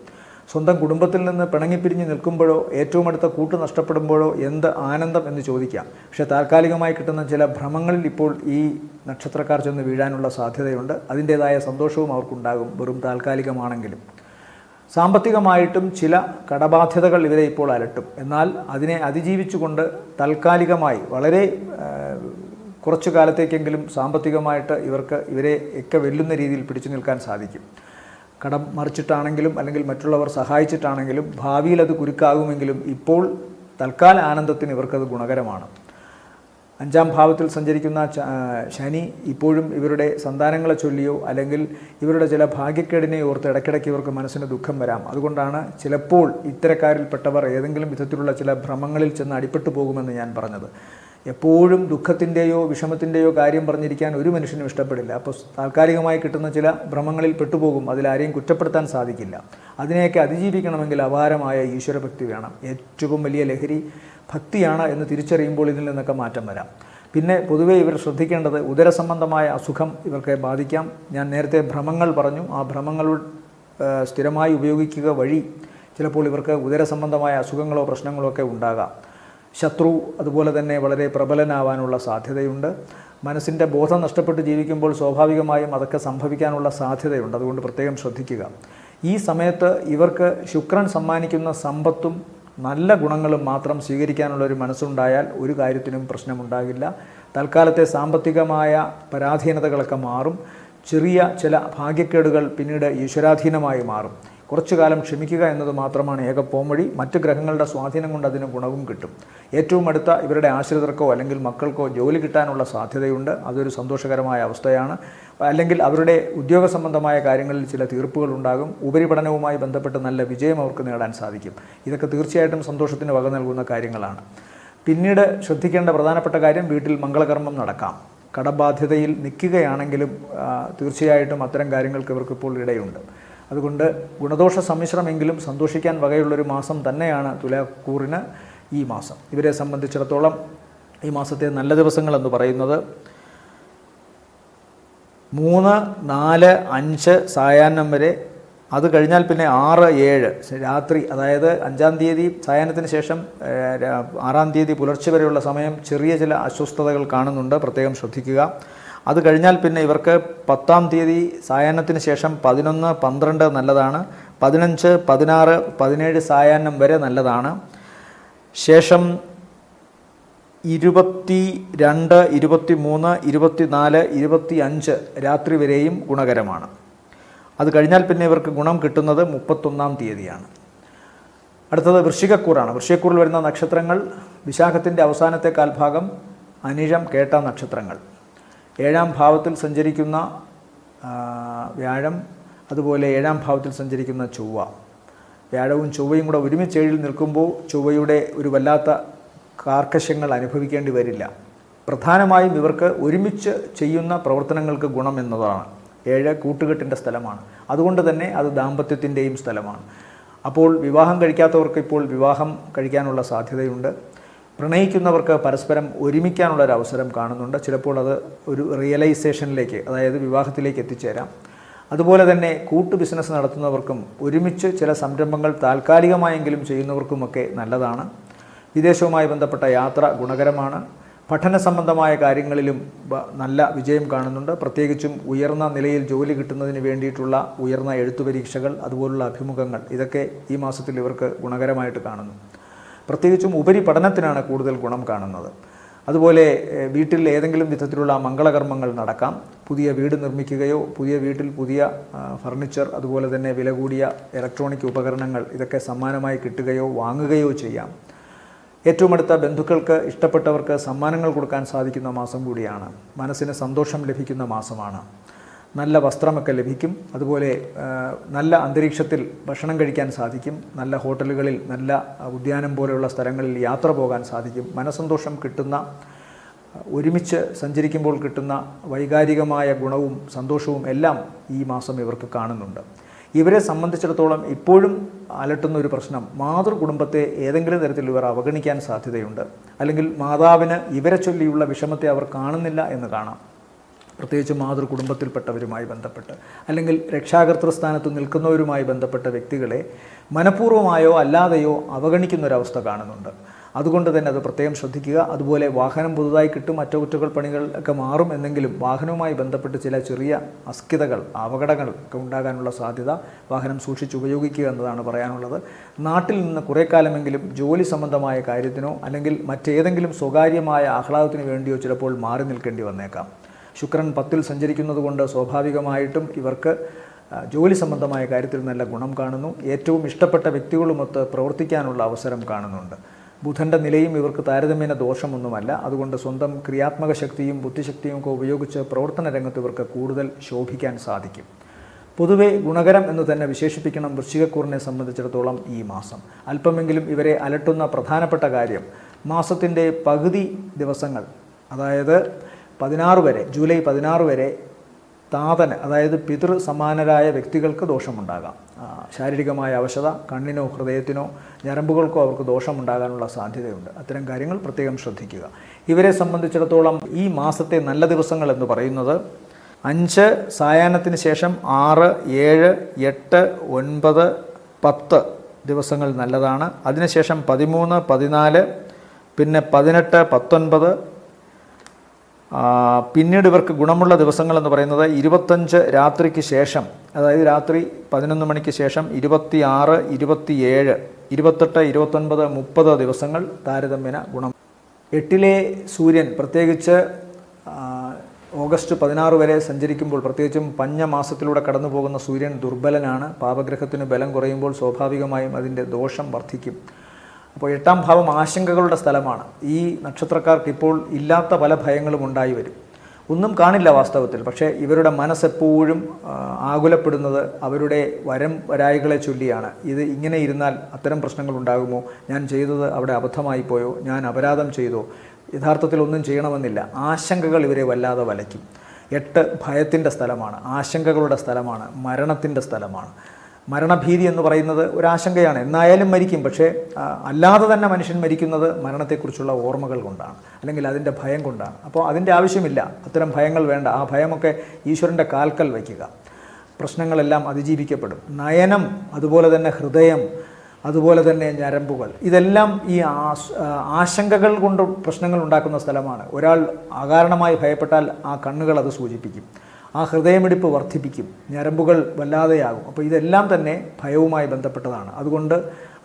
സ്വന്തം കുടുംബത്തിൽ നിന്ന് പിണങ്ങിപ്പിരിഞ്ഞ് നിൽക്കുമ്പോഴോ ഏറ്റവും അടുത്ത കൂട്ട് നഷ്ടപ്പെടുമ്പോഴോ എന്ത് ആനന്ദം എന്ന് ചോദിക്കാം. പക്ഷേ താൽക്കാലികമായി കിട്ടുന്ന ചില ഭ്രമങ്ങളിൽ ഇപ്പോൾ ഈ നക്ഷത്രക്കാർ ചെന്ന് വീഴാനുള്ള സാധ്യതയുണ്ട്. അതിൻ്റേതായ സന്തോഷവും അവർക്കുണ്ടാകും, വെറും താൽക്കാലികമാണെങ്കിലും. സാമ്പത്തികമായിട്ടും ചില കടബാധ്യതകൾ ഇവരെ ഇപ്പോൾ അലട്ടും. എന്നാൽ അതിനെ അതിജീവിച്ചുകൊണ്ട് താൽക്കാലികമായി വളരെ കുറച്ചു കാലത്തേക്കെങ്കിലും സാമ്പത്തികമായിട്ട് ഇവരെ ഒക്കെ വെല്ലുന്ന രീതിയിൽ പിടിച്ചു നിൽക്കാൻ സാധിക്കും. കടം മറിച്ചിട്ടാണെങ്കിലും അല്ലെങ്കിൽ മറ്റുള്ളവർ സഹായിച്ചിട്ടാണെങ്കിലും ഭാവിയിൽ അത് കുരുക്കാകുമെങ്കിലും ഇപ്പോൾ തൽക്കാല ആനന്ദത്തിന് ഇവർക്കത് ഗുണകരമാണ്. 5-ാം ഭാവത്തിൽ സഞ്ചരിക്കുന്ന ശനി ഇപ്പോഴും ഇവരുടെ സന്താനങ്ങളെ ചൊല്ലിയോ അല്ലെങ്കിൽ ഇവരുടെ ചില ഭാഗ്യക്കേടിനെ ഓർത്ത് ഇടയ്ക്കിടയ്ക്ക് ഇവർക്ക് മനസ്സിന് ദുഃഖം വരാം. അതുകൊണ്ടാണ് ചിലപ്പോൾ ഇത്തരക്കാരിൽപ്പെട്ടവർ ഏതെങ്കിലും വിധത്തിലുള്ള ചില ഭ്രമങ്ങളിൽ ചെന്ന് അടിപ്പെട്ടു പോകുമെന്ന് ഞാൻ പറഞ്ഞത്. എപ്പോഴും ദുഃഖത്തിൻ്റെയോ വിഷമത്തിൻ്റെയോ കാര്യം പറഞ്ഞിരിക്കാൻ ഒരു മനുഷ്യനും ഇഷ്ടപ്പെടില്ല. അപ്പോൾ താൽക്കാലികമായി കിട്ടുന്ന ചില ഭ്രമങ്ങളിൽ പെട്ടുപോകും. അതിലാരെയും കുറ്റപ്പെടുത്താൻ സാധിക്കില്ല. അതിനെയൊക്കെ അതിജീവിക്കണമെങ്കിൽ അപാരമായ ഈശ്വരഭക്തി വേണം. ഏറ്റവും വലിയ ലഹരി ഭക്തിയാണ് എന്ന് തിരിച്ചറിയുമ്പോൾ ഇതിൽ നിന്നൊക്കെ മാറ്റം വരാം. പിന്നെ പൊതുവെ ഇവർ ശ്രദ്ധിക്കേണ്ടത് ഉദരസംബന്ധമായ അസുഖം ഇവർക്ക് ബാധിക്കാം. ഞാൻ നേരത്തെ ഭ്രമങ്ങൾ പറഞ്ഞു. ആ ഭ്രമങ്ങൾ സ്ഥിരമായി ഉപയോഗിക്കുക വഴി ചിലപ്പോൾ ഇവർക്ക് ഉദരസംബന്ധമായ അസുഖങ്ങളോ പ്രശ്നങ്ങളോ ഒക്കെ ഉണ്ടാകാം. ശത്രു അതുപോലെ തന്നെ വളരെ പ്രബലനാവാനുള്ള സാധ്യതയുണ്ട്. മനസ്സിൻ്റെ ബോധം നഷ്ടപ്പെട്ട് ജീവിക്കുമ്പോൾ സ്വാഭാവികമായും അതൊക്കെ സംഭവിക്കാനുള്ള സാധ്യതയുണ്ട്. അതുകൊണ്ട് പ്രത്യേകം ശ്രദ്ധിക്കുക. ഈ സമയത്ത് ഇവർക്ക് ശുക്രൻ സമ്മാനിക്കുന്ന സമ്പത്തും നല്ല ഗുണങ്ങളും മാത്രം സ്വീകരിക്കാനുള്ളൊരു മനസ്സുണ്ടായാൽ ഒരു കാര്യത്തിനും പ്രശ്നമുണ്ടാകില്ല. തൽക്കാലത്തെ സാമ്പത്തികമായ പരാധീനതകളൊക്കെ മാറും. ചെറിയ ചില ഭാഗ്യക്കേടുകൾ പിന്നീട് ഈശ്വരാധീനമായി മാറും. കുറച്ചു കാലം ക്ഷമിക്കുക എന്നത് മാത്രമാണ് ഏക പോംവഴി. മറ്റ് ഗ്രഹങ്ങളുടെ സ്വാധീനം കൊണ്ട് അതിന് ഗുണവും കിട്ടും. ഏറ്റവും അടുത്ത ഇവരുടെ ആശ്രിതർക്കോ അല്ലെങ്കിൽ മക്കൾക്കോ ജോലി കിട്ടാനുള്ള സാധ്യതയുണ്ട്. അതൊരു സന്തോഷകരമായ അവസ്ഥയാണ്. അല്ലെങ്കിൽ അവരുടെ ഉദ്യോഗ സംബന്ധമായ കാര്യങ്ങളിൽ ചില തീർപ്പുകൾ ഉണ്ടാകും. ഉപരിപഠനവുമായി ബന്ധപ്പെട്ട് നല്ല വിജയം അവർക്ക് നേടാൻ സാധിക്കും. ഇതൊക്കെ തീർച്ചയായിട്ടും സന്തോഷത്തിന് വക നൽകുന്ന കാര്യങ്ങളാണ്. പിന്നീട് ശ്രദ്ധിക്കേണ്ട പ്രധാനപ്പെട്ട കാര്യം, വീട്ടിൽ മംഗളകർമ്മം നടക്കാം. കടബാധ്യതയിൽ നിൽക്കുകയാണെങ്കിലും തീർച്ചയായിട്ടും അത്തരം കാര്യങ്ങൾക്ക് ഇവർക്കിപ്പോൾ ഇടയുണ്ട്. അതുകൊണ്ട് ഗുണദോഷ സമ്മിശ്രമെങ്കിലും സന്തോഷിക്കാൻ വകയുള്ളൊരു മാസം തന്നെയാണ് തുലാക്കൂറിന് ഈ മാസം. ഇവരെ സംബന്ധിച്ചിടത്തോളം ഈ മാസത്തെ നല്ല ദിവസങ്ങളെന്ന് പറയുന്നത് 3, 4, 5 സായാഹ്നം വരെ. അത് കഴിഞ്ഞാൽ പിന്നെ 6, 7 രാത്രി, അതായത് 5-ാം തീയതി സായാഹ്നത്തിന് ശേഷം 6-ാം തീയതി പുലർച്ചെ വരെയുള്ള സമയം ചെറിയ ചില അസ്വസ്ഥതകൾ കാണുന്നുണ്ട്. പ്രത്യേകം ശ്രദ്ധിക്കുക. അത് കഴിഞ്ഞാൽ പിന്നെ ഇവർക്ക് 10-ാം തീയതി സായാഹ്നത്തിന് ശേഷം 11, 12 നല്ലതാണ്. 15, 16, 17 സായാഹ്നം വരെ നല്ലതാണ്. ശേഷം 22, 23, 24, 25 രാത്രി വരെയും ഗുണകരമാണ്. അത് കഴിഞ്ഞാൽ പിന്നെ ഇവർക്ക് ഗുണം കിട്ടുന്നത് 31-ാം തീയതിയാണ്. അടുത്തത് വൃശ്ചികക്കൂറാണ്. വൃശ്ചികക്കൂറിൽ വരുന്ന നക്ഷത്രങ്ങൾ വിശാഖത്തിൻ്റെ അവസാനത്തെ കാൽഭാഗം, അനിഴം, കേട്ട നക്ഷത്രങ്ങൾ. 7-ാം ഭാവത്തിൽ സഞ്ചരിക്കുന്ന വ്യാഴം, അതുപോലെ 7-ാം ഭാവത്തിൽ സഞ്ചരിക്കുന്ന ചൊവ്വ. വ്യാഴവും ചൊവ്വയും കൂടെ ഒരുമിച്ച് 7-ൽ നിൽക്കുമ്പോൾ ചൊവ്വയുടെ ഒരു വല്ലാത്ത കാർക്കശ്യങ്ങൾ അനുഭവിക്കേണ്ടി വരില്ല. പ്രധാനമായും ഇവർക്ക് ഒരുമിച്ച് ചെയ്യുന്ന പ്രവർത്തനങ്ങൾക്ക് ഗുണം എന്നതാണ്. 7 കൂട്ടുകെട്ടിൻ്റെ സ്ഥലമാണ്. അതുകൊണ്ട് തന്നെ അത് ദാമ്പത്യത്തിൻ്റെയും സ്ഥലമാണ്. അപ്പോൾ വിവാഹം കഴിക്കാത്തവർക്ക് ഇപ്പോൾ വിവാഹം കഴിക്കാനുള്ള സാധ്യതയുണ്ട്. പ്രണയിക്കുന്നവർക്ക് പരസ്പരം ഒരുമിക്കാനുള്ളൊരവസരം കാണുന്നുണ്ട്. ചിലപ്പോൾ അത് ഒരു റിയലൈസേഷനിലേക്ക്, അതായത് വിവാഹത്തിലേക്ക് എത്തിച്ചേരാം. അതുപോലെ തന്നെ കൂട്ടു ബിസിനസ് നടത്തുന്നവർക്കും ഒരുമിച്ച് ചില സംരംഭങ്ങൾ താൽക്കാലികമായെങ്കിലും ചെയ്യുന്നവർക്കുമൊക്കെ നല്ലതാണ്. വിദേശവുമായി ബന്ധപ്പെട്ട യാത്ര ഗുണകരമാണ്. പഠന സംബന്ധമായ കാര്യങ്ങളിലും നല്ല വിജയം കാണുന്നുണ്ട്. പ്രത്യേകിച്ചും ഉയർന്ന നിലയിൽ ജോലി കിട്ടുന്നതിന് വേണ്ടിയിട്ടുള്ള ഉയർന്ന എഴുത്തു പരീക്ഷകൾ, അതുപോലുള്ള അഭിമുഖങ്ങൾ, ഇതൊക്കെ ഈ മാസത്തിൽ ഇവർക്ക് ഗുണകരമായിട്ട് കാണുന്നു. പ്രത്യേകിച്ചും ഉപരിപഠനത്തിനാണ് കൂടുതൽ ഗുണം കാണുന്നത്. അതുപോലെ വീട്ടിൽ ഏതെങ്കിലും വിധത്തിലുള്ള മംഗളകർമ്മങ്ങൾ നടക്കാം. പുതിയ വീട് നിർമ്മിക്കുകയോ പുതിയ വീട്ടിൽ പുതിയ ഫർണിച്ചർ, അതുപോലെ തന്നെ വില കൂടിയ ഇലക്ട്രോണിക് ഉപകരണങ്ങൾ ഇതൊക്കെ സമ്മാനമായി കിട്ടുകയോ വാങ്ങുകയോ ചെയ്യാം. ഏറ്റവും അടുത്ത ബന്ധുക്കൾക്ക്, ഇഷ്ടപ്പെട്ടവർക്ക് സമ്മാനങ്ങൾ കൊടുക്കാൻ സാധിക്കുന്ന മാസം കൂടിയാണ്. മനസ്സിന് സന്തോഷം ലഭിക്കുന്ന മാസമാണ്. നല്ല വസ്ത്രമൊക്കെ ലഭിക്കും. അതുപോലെ നല്ല അന്തരീക്ഷത്തിൽ ഭക്ഷണം കഴിക്കാൻ സാധിക്കും. നല്ല ഹോട്ടലുകളിൽ, നല്ല ഉദ്യാനം പോലെയുള്ള സ്ഥലങ്ങളിൽ യാത്ര പോകാൻ സാധിക്കും. മനസ്സന്തോഷം കിട്ടുന്ന, ഒരുമിച്ച് സഞ്ചരിക്കുമ്പോൾ കിട്ടുന്ന വൈകാരികമായ ഗുണവും സന്തോഷവും എല്ലാം ഈ മാസം ഇവർക്ക് കാണുന്നുണ്ട്. ഇവരെ സംബന്ധിച്ചിടത്തോളം ഇപ്പോഴും അലട്ടുന്ന ഒരു പ്രശ്നം, മാതൃകുടുംബത്തെ ഏതെങ്കിലും തരത്തിൽ ഇവർ അവഗണിക്കാൻ സാധ്യതയുണ്ട്. അല്ലെങ്കിൽ മാതാവിന് ഇവരെ ചൊല്ലിയുള്ള വിഷമത്തെ അവർ കാണുന്നില്ല എന്ന് കാണാം. പ്രത്യേകിച്ച് മാതൃകുടുംബത്തിൽപ്പെട്ടവരുമായി ബന്ധപ്പെട്ട്, അല്ലെങ്കിൽ രക്ഷാകർതൃസ്ഥാനത്ത് നിൽക്കുന്നവരുമായി ബന്ധപ്പെട്ട വ്യക്തികളെ മനഃപൂർവ്വമായോ അല്ലാതെയോ അവഗണിക്കുന്നൊരവസ്ഥ കാണുന്നുണ്ട്. അതുകൊണ്ട് തന്നെ അത് പ്രത്യേകം ശ്രദ്ധിക്കുക. അതുപോലെ വാഹനം പുതുതായി കിട്ടും, അറ്റകുറ്റപ്പണികൾ ഒക്കെ മാറും എന്നെങ്കിലും വാഹനവുമായി ബന്ധപ്പെട്ട് ചില ചെറിയ അസ്കിതകൾ, അപകടങ്ങൾ ഒക്കെ ഉണ്ടാകാനുള്ള സാധ്യത. വാഹനം സൂക്ഷിച്ചുപയോഗിക്കുക എന്നതാണ് പറയാനുള്ളത്. നാട്ടിൽ നിന്ന് കുറേ കാലമെങ്കിലും ജോലി സംബന്ധമായ കാര്യത്തിനോ അല്ലെങ്കിൽ മറ്റേതെങ്കിലും സ്വകാര്യമായ ആഹ്ലാദത്തിന് വേണ്ടിയോ ചിലപ്പോൾ മാറി നിൽക്കേണ്ടി വന്നേക്കാം. ശുക്രൻ 10-ൽ സഞ്ചരിക്കുന്നത് കൊണ്ട് സ്വാഭാവികമായിട്ടും ഇവർക്ക് ജോലി സംബന്ധമായ കാര്യത്തിൽ നല്ല ഗുണം കാണുന്നു. ഏറ്റവും ഇഷ്ടപ്പെട്ട വ്യക്തികളുമൊത്ത് പ്രവർത്തിക്കാനുള്ള അവസരം കാണുന്നുണ്ട്. ബുധൻ്റെ നിലയും ഇവർക്ക് താരതമ്യേന ദോഷമൊന്നുമല്ല. അതുകൊണ്ട് സ്വന്തം ക്രിയാത്മക ശക്തിയും ബുദ്ധിശക്തിയും ഒക്കെ ഉപയോഗിച്ച് പ്രവർത്തന രംഗത്ത് ഇവർക്ക് കൂടുതൽ ശോഭിക്കാൻ സാധിക്കും. പൊതുവെ ഗുണകരം എന്ന് തന്നെ വിശേഷിപ്പിക്കണം വൃശ്ചികക്കൂറിനെ സംബന്ധിച്ചിടത്തോളം ഈ മാസം. അല്പമെങ്കിലും ഇവരെ അലട്ടുന്ന പ്രധാനപ്പെട്ട കാര്യം, മാസത്തിൻ്റെ പകുതി ദിവസങ്ങൾ, അതായത് 16 വരെ, ജൂലൈ 16 വരെ താതന്, അതായത് പിതൃ സമാനരായ വ്യക്തികൾക്ക് ദോഷമുണ്ടാകാം. ശാരീരികമായ അവശത, കണ്ണിനോ ഹൃദയത്തിനോ ഞരമ്പുകൾക്കോ അവർക്ക് ദോഷമുണ്ടാകാനുള്ള സാധ്യതയുണ്ട്. അത്തരം കാര്യങ്ങൾ പ്രത്യേകം ശ്രദ്ധിക്കുക. ഇവരെ സംബന്ധിച്ചിടത്തോളം ഈ മാസത്തെ നല്ല ദിവസങ്ങൾ എന്ന് പറയുന്നത് 5 സായാഹ്നത്തിന് ശേഷം 6, 7, 8, 9, 10 ദിവസങ്ങൾ നല്ലതാണ്. അതിനുശേഷം 13, 14, പിന്നെ 18, 19. പിന്നീട് ഇവർക്ക് ഗുണമുള്ള ദിവസങ്ങളെന്ന് പറയുന്നത് 25 രാത്രിക്ക് ശേഷം, അതായത് രാത്രി 11 മണിക്ക് ശേഷം 26, 27, 28, 29, 30 ദിവസങ്ങൾ താരതമ്യേന ഗുണം. 8-ലെ സൂര്യൻ പ്രത്യേകിച്ച് ഓഗസ്റ്റ് 16 വരെ സഞ്ചരിക്കുമ്പോൾ, പ്രത്യേകിച്ചും പഞ്ഞമാസത്തിലൂടെ കടന്നു പോകുന്ന സൂര്യൻ ദുർബലനാണ്. പാപഗ്രഹത്തിന് ബലം കുറയുമ്പോൾ സ്വാഭാവികമായും അതിൻ്റെ ദോഷം വർദ്ധിക്കും. അപ്പോൾ 8-ാം ഭാവം ആശങ്കകളുടെ സ്ഥലമാണ്. ഈ നക്ഷത്രക്കാർക്ക് ഇപ്പോൾ ഇല്ലാത്ത പല ഭയങ്ങളും ഉണ്ടായി വരും. ഒന്നും കാണില്ല വാസ്തവത്തിൽ, പക്ഷേ ഇവരുടെ മനസ്സെപ്പോഴും ആകുലപ്പെടുന്നത് അവരുടെ വരായികളെ ചൊല്ലിയാണ്. ഇത് ഇങ്ങനെ ഇരുന്നാൽ അത്തരം പ്രശ്നങ്ങൾ ഉണ്ടാകുമോ, ഞാൻ ചെയ്തത് അവിടെ അബദ്ധമായിപ്പോയോ, ഞാൻ അപരാധം ചെയ്തോ, യഥാർത്ഥത്തിൽ ഒന്നും ചെയ്യണമെന്നില്ല. ആശങ്കകൾ ഇവരെ വല്ലാതെ വലയ്ക്കും. 8 ഭയത്തിൻ്റെ സ്ഥലമാണ്, ആശങ്കകളുടെ സ്ഥലമാണ്, മരണത്തിൻ്റെ സ്ഥലമാണ്. മരണഭീതി എന്ന് പറയുന്നത് ഒരാശങ്കയാണ്. എന്നായാലും മരിക്കും, പക്ഷേ അല്ലാതെ തന്നെ മനുഷ്യൻ മരിക്കുന്നത് മരണത്തെക്കുറിച്ചുള്ള ഓർമ്മകൾ കൊണ്ടാണ്, അല്ലെങ്കിൽ അതിൻ്റെ ഭയം കൊണ്ടാണ്. അപ്പോൾ അതിൻ്റെ ആവശ്യമില്ല, അത്തരം ഭയങ്ങൾ വേണ്ട. ആ ഭയമൊക്കെ ഈശ്വരൻ്റെ കാൽക്കൽ വയ്ക്കുക. പ്രശ്നങ്ങളെല്ലാം അതിജീവിക്കപ്പെടും. നയനം, അതുപോലെ തന്നെ ഹൃദയം, അതുപോലെ തന്നെ ഞരമ്പുകൾ, ഇതെല്ലാം ഈ ആശങ്കകൾ കൊണ്ട് പ്രശ്നങ്ങൾ ഉണ്ടാക്കുന്ന സ്ഥലമാണ്. ഒരാൾ അകാരണമായി ഭയപ്പെട്ടാൽ ആ കണ്ണുകൾ അത് സൂചിപ്പിക്കും. ആ ഹൃദയമിടിപ്പ് വർദ്ധിപ്പിക്കും, ഞരമ്പുകൾ വല്ലാതെയാകും. അപ്പോൾ ഇതെല്ലാം തന്നെ ഭയവുമായി ബന്ധപ്പെട്ടതാണ്. അതുകൊണ്ട്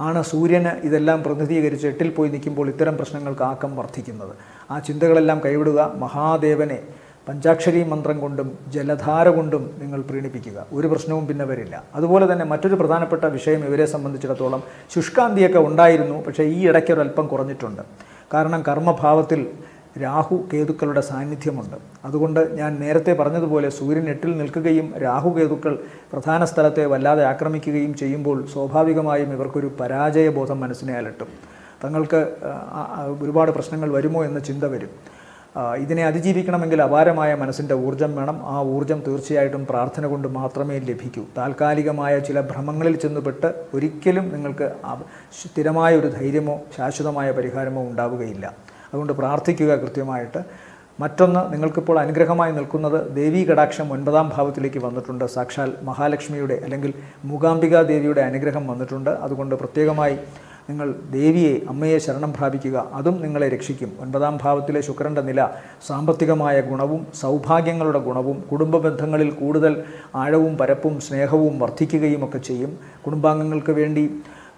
ആണ് സൂര്യന് ഇതെല്ലാം പ്രതിനിധീകരിച്ച് 8-ൽ പോയി നിൽക്കുമ്പോൾ ഇത്തരം പ്രശ്നങ്ങൾക്ക് ആക്കം വർദ്ധിക്കുന്നത്. ആ ചിന്തകളെല്ലാം കൈവിടുക. മഹാദേവനെ പഞ്ചാക്ഷരി മന്ത്രം കൊണ്ടും ജലധാര കൊണ്ടും നിങ്ങൾ പ്രീണിപ്പിക്കുക. ഒരു പ്രശ്നവും പിന്നെ വരില്ല. അതുപോലെ തന്നെ മറ്റൊരു പ്രധാനപ്പെട്ട വിഷയം ഇവരെ സംബന്ധിച്ചിടത്തോളം, ശുഷ്കാന്തിയൊക്കെ ഉണ്ടായിരുന്നു, പക്ഷേ ഈ ഇടയ്ക്ക് ഒരല്പം കുറഞ്ഞിട്ടുണ്ട്. കാരണം കർമ്മഭാവത്തിൽ രാഹു കേതുക്കളുടെ സാന്നിധ്യമുണ്ട്. അതുകൊണ്ട് ഞാൻ നേരത്തെ പറഞ്ഞതുപോലെ സൂര്യൻ 8-ൽ നിൽക്കുകയും രാഹു കേതുക്കൾ പ്രധാന സ്ഥലത്തെ വല്ലാതെ ആക്രമിക്കുകയും ചെയ്യുമ്പോൾ സ്വാഭാവികമായും ഇവർക്കൊരു പരാജയബോധം മനസ്സിനെ അലട്ടും. തങ്ങൾക്ക് ഒരുപാട് പ്രശ്നങ്ങൾ വരുമോ എന്ന ചിന്ത വരും. ഇതിനെ അതിജീവിക്കണമെങ്കിൽ അപാരമായ മനസ്സിൻ്റെ ഊർജ്ജം വേണം. ആ ഊർജ്ജം തീർച്ചയായിട്ടും പ്രാർത്ഥന കൊണ്ട് മാത്രമേ ലഭിക്കൂ. താൽക്കാലികമായ ചില ഭ്രമങ്ങളിൽ ചെന്നുപെട്ട് ഒരിക്കലും നിങ്ങൾക്ക് സ്ഥിരമായ ഒരു ധൈര്യമോ ശാശ്വതമായ പരിഹാരമോ ഉണ്ടാവുകയില്ല. അതുകൊണ്ട് പ്രാർത്ഥിക്കുക കൃത്യമായിട്ട്. മറ്റൊന്ന്, നിങ്ങൾക്കിപ്പോൾ അനുഗ്രഹമായി നിൽക്കുന്നത് ദേവീ കടാക്ഷം 9-ാം ഭാവത്തിലേക്ക് വന്നിട്ടുണ്ട്. സാക്ഷാൽ മഹാലക്ഷ്മിയുടെ അല്ലെങ്കിൽ മൂകാംബികാ ദേവിയുടെ അനുഗ്രഹം വന്നിട്ടുണ്ട്. അതുകൊണ്ട് പ്രത്യേകമായി നിങ്ങൾ ദേവിയെ, അമ്മയെ ശരണം പ്രാപിക്കുക. അതും നിങ്ങളെ രക്ഷിക്കും. 9-ാം ഭാവത്തിലെ ശുക്രൻ്റെ നില സാമ്പത്തികമായ ഗുണവും സൗഭാഗ്യങ്ങളുടെ ഗുണവും കുടുംബ ബന്ധങ്ങളിൽ കൂടുതൽ ആഴവും പരപ്പും സ്നേഹവും വർദ്ധിക്കുകയും ഒക്കെ ചെയ്യും. കുടുംബാംഗങ്ങൾക്ക് വേണ്ടി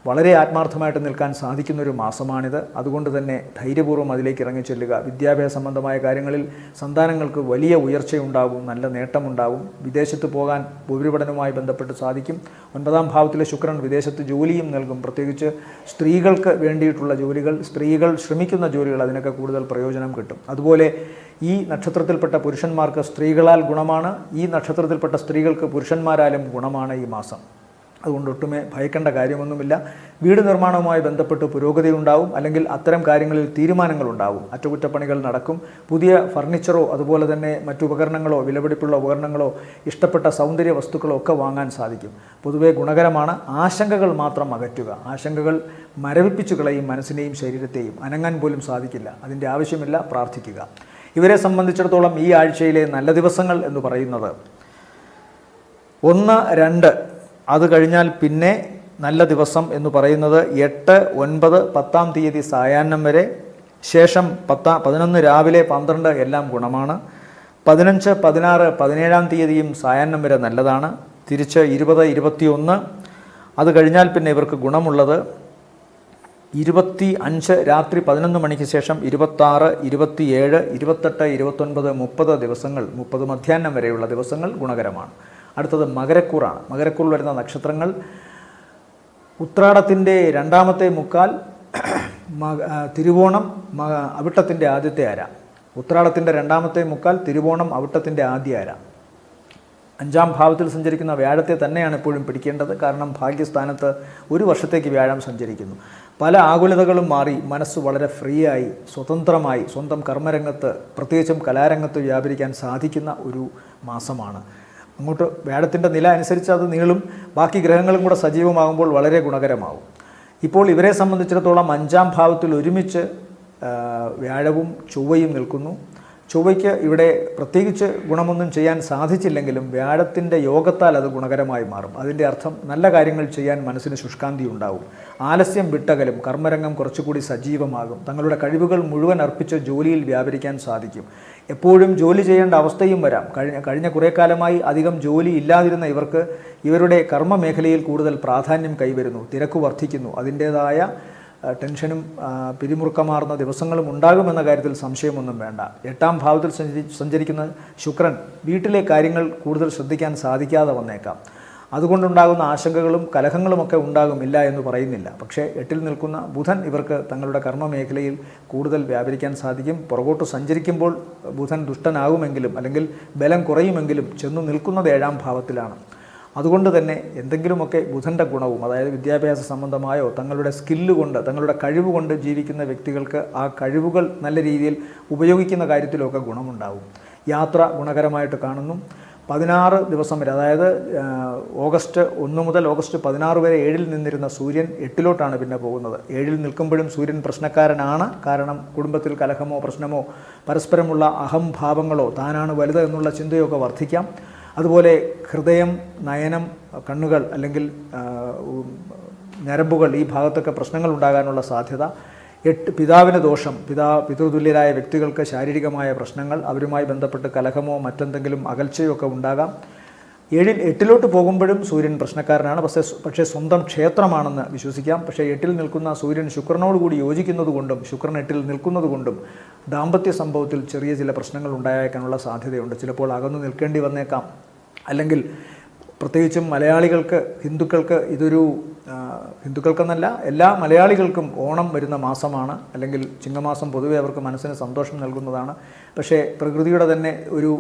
വളരെ ആത്മാർത്ഥമായിട്ട് നിൽക്കാൻ സാധിക്കുന്നൊരു മാസമാണിത്. അതുകൊണ്ട് തന്നെ ധൈര്യപൂർവ്വം അതിലേക്ക് ഇറങ്ങിച്ചെല്ലുക. വിദ്യാഭ്യാസ സംബന്ധമായ കാര്യങ്ങളിൽ സന്താനങ്ങൾക്ക് വലിയ ഉയർച്ചയുണ്ടാകും, നല്ല നേട്ടമുണ്ടാകും. വിദേശത്ത് പോകാൻ ഉപരിപഠനവുമായി ബന്ധപ്പെട്ട് സാധിക്കും. 9-ാം ഭാവത്തിലെ ശുക്രൻ വിദേശത്ത് ജോലിയും നൽകും. പ്രത്യേകിച്ച് സ്ത്രീകൾക്ക് വേണ്ടിയിട്ടുള്ള ജോലികൾ, സ്ത്രീകൾ ശ്രമിക്കുന്ന ജോലികൾ, അതിനൊക്കെ കൂടുതൽ പ്രയോജനം കിട്ടും. അതുപോലെ ഈ നക്ഷത്രത്തിൽപ്പെട്ട പുരുഷന്മാർക്ക് സ്ത്രീകളാൽ ഗുണമാണ്. ഈ നക്ഷത്രത്തിൽപ്പെട്ട സ്ത്രീകൾക്ക് പുരുഷന്മാരാലും ഗുണമാണ് ഈ മാസം. അതുകൊണ്ട് ഒട്ടുമേ ഭയക്കേണ്ട കാര്യമൊന്നുമില്ല. വീട് നിർമ്മാണവുമായി ബന്ധപ്പെട്ട് പുരോഗതി ഉണ്ടാവും, അല്ലെങ്കിൽ അത്തരം കാര്യങ്ങളിൽ തീരുമാനങ്ങളുണ്ടാവും. അറ്റകുറ്റപ്പണികൾ നടക്കും. പുതിയ ഫർണിച്ചറോ അതുപോലെ തന്നെ മറ്റുപകരണങ്ങളോ, വിലപിടിപ്പുള്ള ഉപകരണങ്ങളോ, ഇഷ്ടപ്പെട്ട സൗന്ദര്യ വസ്തുക്കളോ ഒക്കെ വാങ്ങാൻ സാധിക്കും. പൊതുവേ ഗുണകരമാണ്. ആശങ്കകൾ മാത്രം അകറ്റുക. ആശങ്കകൾ മരവിപ്പിച്ചു കളയും മനസ്സിനെയും ശരീരത്തെയും. അനങ്ങാൻ പോലും സാധിക്കില്ല. അതിൻ്റെ ആവശ്യമില്ല. പ്രാർത്ഥിക്കുക. ഇവരെ സംബന്ധിച്ചിടത്തോളം ഈ ആഴ്ചയിലെ നല്ല ദിവസങ്ങൾ എന്ന് പറയുന്നത് 1, 2, അത് കഴിഞ്ഞാൽ പിന്നെ നല്ല ദിവസം എന്ന് പറയുന്നത് 8, 9, 10-ാം തീയതി സായാഹ്നം വരെ, ശേഷം 11 രാവിലെ 12 എല്ലാം ഗുണമാണ്. 15, 16, 17-ാം തീയതിയും സായാഹ്നം വരെ നല്ലതാണ്. തിരിച്ച് 20, 21, അത് കഴിഞ്ഞാൽ പിന്നെ ഇവർക്ക് ഗുണമുള്ളത് 25 രാത്രി 11 മണിക്ക് ശേഷം 26, 27, 28, 29, 30 ദിവസങ്ങൾ, 30 മധ്യാഹ്നം വരെയുള്ള ദിവസങ്ങൾ ഗുണകരമാണ്. അടുത്തത് മകരക്കൂറാണ്. മകരക്കൂറിൽ വരുന്ന നക്ഷത്രങ്ങൾ ഉത്രാടത്തിൻ്റെ 2-ാമത്തെ മുക്കാൽ, തിരുവോണം, അവിട്ടത്തിൻ്റെ ആദ്യത്തെ അര. ഉത്രാടത്തിൻ്റെ 2-ാമത്തെ മുക്കാൽ, തിരുവോണം, അവിട്ടത്തിൻ്റെ ആദ്യ അര. 5-ാം ഭാവത്തിൽ സഞ്ചരിക്കുന്ന വ്യാഴത്തെ തന്നെയാണ് എപ്പോഴും പിടിക്കേണ്ടത്. കാരണം ഭാഗ്യസ്ഥാനത്ത് 1 വർഷത്തേക്ക് വ്യാഴം സഞ്ചരിക്കുന്നു. പല ആകുലതകളും മാറി മനസ്സ് വളരെ ഫ്രീ ആയി സ്വതന്ത്രമായി സ്വന്തം കർമ്മരംഗത്ത്, പ്രത്യേകിച്ചും കലാരംഗത്ത് വ്യാപരിക്കാൻ സാധിക്കുന്ന ഒരു മാസമാണ്. അങ്ങോട്ട് വ്യാഴത്തിൻ്റെ നില അനുസരിച്ച് അത് നീളും. ബാക്കി ഗ്രഹങ്ങളും കൂടെ സജീവമാകുമ്പോൾ വളരെ ഗുണകരമാവും. ഇപ്പോൾ ഇവരെ സംബന്ധിച്ചിടത്തോളം 5-ാം ഭാവത്തിൽ ഒരുമിച്ച് വ്യാഴവും ചൊവ്വയും നിൽക്കുന്നു. ചൊവ്വയ്ക്ക് ഇവിടെ പ്രത്യേകിച്ച് ഗുണമൊന്നും ചെയ്യാൻ സാധിച്ചില്ലെങ്കിലും വ്യാഴത്തിൻ്റെ യോഗത്താൽ അത് ഗുണകരമായി മാറും. അതിൻ്റെ അർത്ഥം നല്ല കാര്യങ്ങൾ ചെയ്യാൻ മനസ്സിന് ശുഷ്കാന്തി ഉണ്ടാവും. ആലസ്യം വിട്ടകലും. കർമ്മരംഗം കുറച്ചുകൂടി സജീവമാകും. തങ്ങളുടെ കഴിവുകൾ മുഴുവൻ അർപ്പിച്ച് ജോലിയിൽ വ്യാപരിക്കാൻ സാധിക്കും. എപ്പോഴും ജോലി ചെയ്യേണ്ട അവസ്ഥയും വരാം. കഴിഞ്ഞ കുറേ കാലമായി അധികം ജോലി ഇല്ലാതിരുന്ന ഇവർക്ക് ഇവരുടെ കർമ്മ മേഖലയിൽ കൂടുതൽ പ്രാധാന്യം കൈവരുന്നു. തിരക്ക് വർദ്ധിക്കുന്നു. അതിൻ്റേതായ ടെൻഷനും പിരിമുറുക്കമാർന്ന ദിവസങ്ങളും ഉണ്ടാകുമെന്ന കാര്യത്തിൽ സംശയമൊന്നും വേണ്ട. 8-ാം ഭാവത്തിൽ സഞ്ചരിക്കുന്ന ശുക്രൻ വീട്ടിലെ കാര്യങ്ങൾ കൂടുതൽ ശ്രദ്ധിക്കാൻ സാധിക്കാതെ വന്നേക്കാം. അതുകൊണ്ടുണ്ടാകുന്ന ആശങ്കകളും കലഹങ്ങളുമൊക്കെ ഉണ്ടാകും, ഇല്ല എന്ന് പറയുന്നില്ല. പക്ഷേ 8-ൽ നിൽക്കുന്ന ബുധൻ ഇവർക്ക് തങ്ങളുടെ കർമ്മ മേഖലയിൽ കൂടുതൽ വ്യാപരിക്കാൻ സാധിക്കും. പുറകോട്ട് സഞ്ചരിക്കുമ്പോൾ ബുധൻ ദുഷ്ടനാകുമെങ്കിലും അല്ലെങ്കിൽ ബലം കുറയുമെങ്കിലും ചെന്നു നിൽക്കുന്നത് 7-ാം ഭാവത്തിലാണ്. അതുകൊണ്ട് തന്നെ എന്തെങ്കിലുമൊക്കെ ബുധൻ്റെ ഗുണവും, അതായത് വിദ്യാഭ്യാസ സംബന്ധമായോ തങ്ങളുടെ സ്കില്ല് കൊണ്ട്, തങ്ങളുടെ കഴിവ് കൊണ്ട് ജീവിക്കുന്ന വ്യക്തികൾക്ക് ആ കഴിവുകൾ നല്ല രീതിയിൽ ഉപയോഗിക്കുന്ന കാര്യത്തിലൊക്കെ ഗുണമുണ്ടാവും. യാത്ര ഗുണകരമായിട്ട് കാണുന്നു. 16 ദിവസം വരെ, അതായത് ഓഗസ്റ്റ് 1 മുതൽ ഓഗസ്റ്റ് 16 വരെ 7-ൽ നിന്നിരുന്ന സൂര്യൻ 8-ലോട്ടാണ് പിന്നെ പോകുന്നത്. 7-ൽ നിൽക്കുമ്പോഴും സൂര്യൻ പ്രശ്നക്കാരനാണ്. കാരണം കുടുംബത്തിൽ കലഹമോ പ്രശ്നമോ പരസ്പരമുള്ള അഹംഭാവങ്ങളോ താനാണ് വലുത് എന്നുള്ള ചിന്തയൊക്കെ വർദ്ധിക്കാം. അതുപോലെ ഹൃദയം, നയനം, കണ്ണുകൾ അല്ലെങ്കിൽ ഞരമ്പുകൾ, ഈ ഭാഗത്തൊക്കെ പ്രശ്നങ്ങൾ ഉണ്ടാകാനുള്ള സാധ്യത. 8 പിതാവിന് ദോഷം. പിതൃതുല്യരായ വ്യക്തികൾക്ക് ശാരീരികമായ പ്രശ്നങ്ങൾ, അവരുമായി ബന്ധപ്പെട്ട് കലഹമോ മറ്റെന്തെങ്കിലും അകൽച്ചയോ ഒക്കെ ഉണ്ടാകാം. 8-ലോട്ട് പോകുമ്പോഴും സൂര്യൻ പ്രശ്നക്കാരനാണ്. പക്ഷേ സ്വന്തം ക്ഷേത്രമാണെന്ന് വിശ്വസിക്കാം. പക്ഷേ 8-ൽ നിൽക്കുന്ന സൂര്യൻ ശുക്രനോടുകൂടി യോജിക്കുന്നത് കൊണ്ടും ശുക്രൻ 8-ൽ നിൽക്കുന്നത് കൊണ്ടും ദാമ്പത്യ സംഭവത്തിൽ ചെറിയ ചില പ്രശ്നങ്ങൾ ഉണ്ടായേക്കാനുള്ള സാധ്യതയുണ്ട്. ചിലപ്പോൾ അകന്നു നിൽക്കേണ്ടി വന്നേക്കാം. അല്ലെങ്കിൽ പ്രത്യേകിച്ചും മലയാളികൾക്ക്, ഹിന്ദുക്കൾക്ക് ഇതൊരു, ഹിന്ദുക്കൾക്കെന്നല്ല എല്ലാ മലയാളികൾക്കും ഓണം വരുന്ന മാസമാണ്. അല്ലെങ്കിൽ ചിങ്ങമാസം പൊതുവെ അവർക്ക് മനസ്സിന് സന്തോഷം നൽകുന്നതാണ്. പക്ഷേ പ്രകൃതിയുടെ തന്നെ ഒരു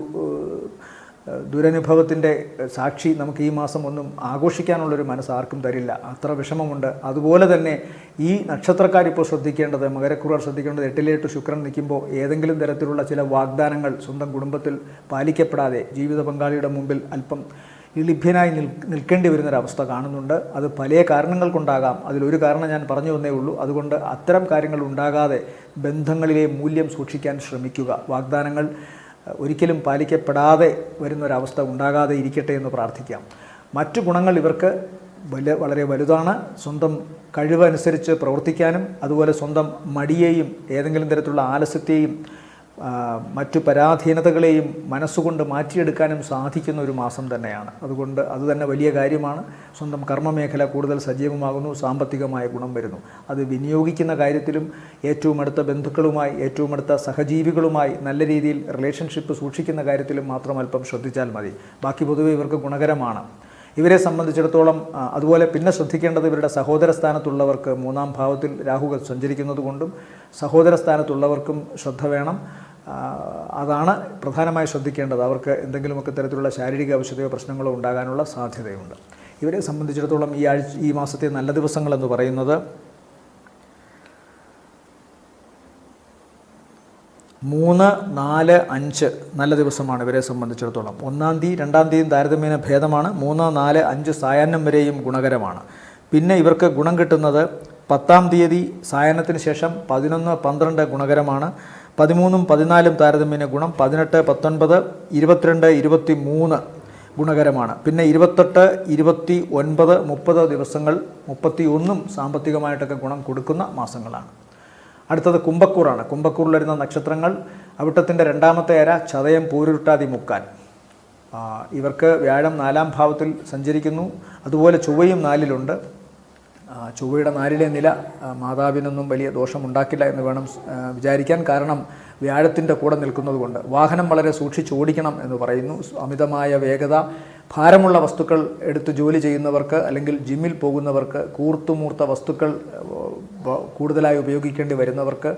ദുരനുഭവത്തിൻ്റെ സാക്ഷി നമുക്ക് ഈ മാസം ഒന്നും ആഘോഷിക്കാനുള്ളൊരു മനസ്സ് ആർക്കും തരില്ല. അത്ര വിഷമമുണ്ട്. അതുപോലെ തന്നെ ഈ നക്ഷത്രക്കാരിപ്പോൾ ശ്രദ്ധിക്കേണ്ടത്, മകരക്കൂറുകാർ ശ്രദ്ധിക്കേണ്ടത്, 8-ലേട്ട് ശുക്രൻ നിൽക്കുമ്പോൾ ഏതെങ്കിലും തരത്തിലുള്ള ചില വാഗ്ദാനങ്ങൾ സ്വന്തം കുടുംബത്തിൽ പാലിക്കപ്പെടാതെ ജീവിത പങ്കാളിയുടെ മുമ്പിൽ അല്പം ലഭ്യനായി നിൽക്കേണ്ടി വരുന്നൊരവസ്ഥ കാണുന്നുണ്ട്. അത് പല കാരണങ്ങൾ കൊണ്ടാകാം. അതിലൊരു കാരണം ഞാൻ പറഞ്ഞു തന്നേ ഉള്ളൂ. അതുകൊണ്ട് അത്തരം കാര്യങ്ങൾ ഉണ്ടാകാതെ ബന്ധങ്ങളിലെ മൂല്യം സൂക്ഷിക്കാൻ ശ്രമിക്കുക. വാഗ്ദാനങ്ങൾ ഒരിക്കലും പാലിക്കപ്പെടാതെ വരുന്നൊരവസ്ഥ ഉണ്ടാകാതെ ഇരിക്കട്ടെ എന്ന് പ്രാർത്ഥിക്കാം. മറ്റു ഗുണങ്ങൾ ഇവർക്ക് വളരെ വലുതാണ്. സ്വന്തം കഴിവനുസരിച്ച് പ്രവർത്തിക്കാനും അതുപോലെ സ്വന്തം മടിയെയും ഏതെങ്കിലും തരത്തിലുള്ള ആലസ്യത്തെയും മറ്റു പരാധീനതകളെയും മനസ്സുകൊണ്ട് മാറ്റിയെടുക്കാനും സാധിക്കുന്ന ഒരു മാസം തന്നെയാണ്. അതുകൊണ്ട് അതുതന്നെ വലിയ കാര്യമാണ്. സ്വന്തം കർമ്മമേഖല കൂടുതൽ സജീവമാകുന്നു, സാമ്പത്തികമായ ഗുണം വരുന്നു. അത് വിനിയോഗിക്കുന്ന കാര്യത്തിലും ഏറ്റവും അടുത്ത ബന്ധുക്കളുമായി, ഏറ്റവും അടുത്ത സഹജീവികളുമായി നല്ല രീതിയിൽ റിലേഷൻഷിപ്പ് സൂക്ഷിക്കുന്ന കാര്യത്തിലും മാത്രം അല്പം ശ്രദ്ധിച്ചാൽ മതി. ബാക്കി പൊതുവെ ഇവർക്ക് ഗുണകരമാണ്. ഇവരെ സംബന്ധിച്ചിടത്തോളം അതുപോലെ പിന്നെ ശ്രദ്ധിക്കേണ്ടത് ഇവരുടെ സഹോദര സ്ഥാനത്തുള്ളവർക്ക് 3-ാം ഭാവത്തിൽ രാഹു സഞ്ചരിക്കുന്നത് കൊണ്ടും സഹോദര സ്ഥാനത്തുള്ളവർക്കും ശ്രദ്ധ വേണം. അതാണ് പ്രധാനമായി ശ്രദ്ധിക്കേണ്ടത്. അവർക്ക് എന്തെങ്കിലുമൊക്കെ തരത്തിലുള്ള ശാരീരിക അവശതയോ പ്രശ്നങ്ങളോ ഉണ്ടാകാനുള്ള സാധ്യതയുണ്ട്. ഇവരെ സംബന്ധിച്ചിടത്തോളം ഈ മാസത്തെ നല്ല ദിവസങ്ങളെന്ന് പറയുന്നത് 3, 4, 5 നല്ല ദിവസമാണ് ഇവരെ സംബന്ധിച്ചിടത്തോളം. 1-ാം തീയതി 2-ാം തീയതിയും താരതമ്യേന ഭേദമാണ്. 3, 4, 5 സായാഹ്നം വരെയും ഗുണകരമാണ്. പിന്നെ ഇവർക്ക് ഗുണം കിട്ടുന്നത് 10-ാം തീയതി സായാഹ്നത്തിന് ശേഷം 11, 12 ഗുണകരമാണ്. 13, 14 താരതമ്യേന ഗുണം. 18, 19, 22, 23 ഗുണകരമാണ്. പിന്നെ 28, 29, 30 ദിവസങ്ങൾ, 31 സാമ്പത്തികമായിട്ടൊക്കെ ഗുണം കൊടുക്കുന്ന മാസങ്ങളാണ്. അടുത്തത് കുംഭക്കൂറാണ്. കുംഭക്കൂറിൽ വരുന്ന നക്ഷത്രങ്ങൾ അവിട്ടത്തിൻ്റെ 2ാമത്തെ അര, ചതയം, പൂരുരുട്ടാതി, മുക്കാൽ. ഇവർക്ക് വ്യാഴം 4-ാം ഭാവത്തിൽ സഞ്ചരിക്കുന്നു. അതുപോലെ ചൊവ്വയും 4-ലുണ്ട്. ചൊവ്വയുടെ 4-ലെ നില മാതാവിനൊന്നും വലിയ ദോഷമുണ്ടാക്കില്ല എന്ന് വേണം വിചാരിക്കാൻ. കാരണം വ്യാഴത്തിൻ്റെ കൂടെ നിൽക്കുന്നത് കൊണ്ട്. വാഹനം വളരെ സൂക്ഷിച്ച് ഓടിക്കണം എന്ന് പറയുന്നു. അമിതമായ വേഗത, ഭാരമുള്ള വസ്തുക്കൾ എടുത്ത് ജോലി ചെയ്യുന്നവർക്ക് അല്ലെങ്കിൽ ജിമ്മിൽ പോകുന്നവർക്ക്, കൂർത്തുമൂർത്ത വസ്തുക്കൾ കൂടുതലായി ഉപയോഗിക്കേണ്ടി വരുന്നവർക്ക്,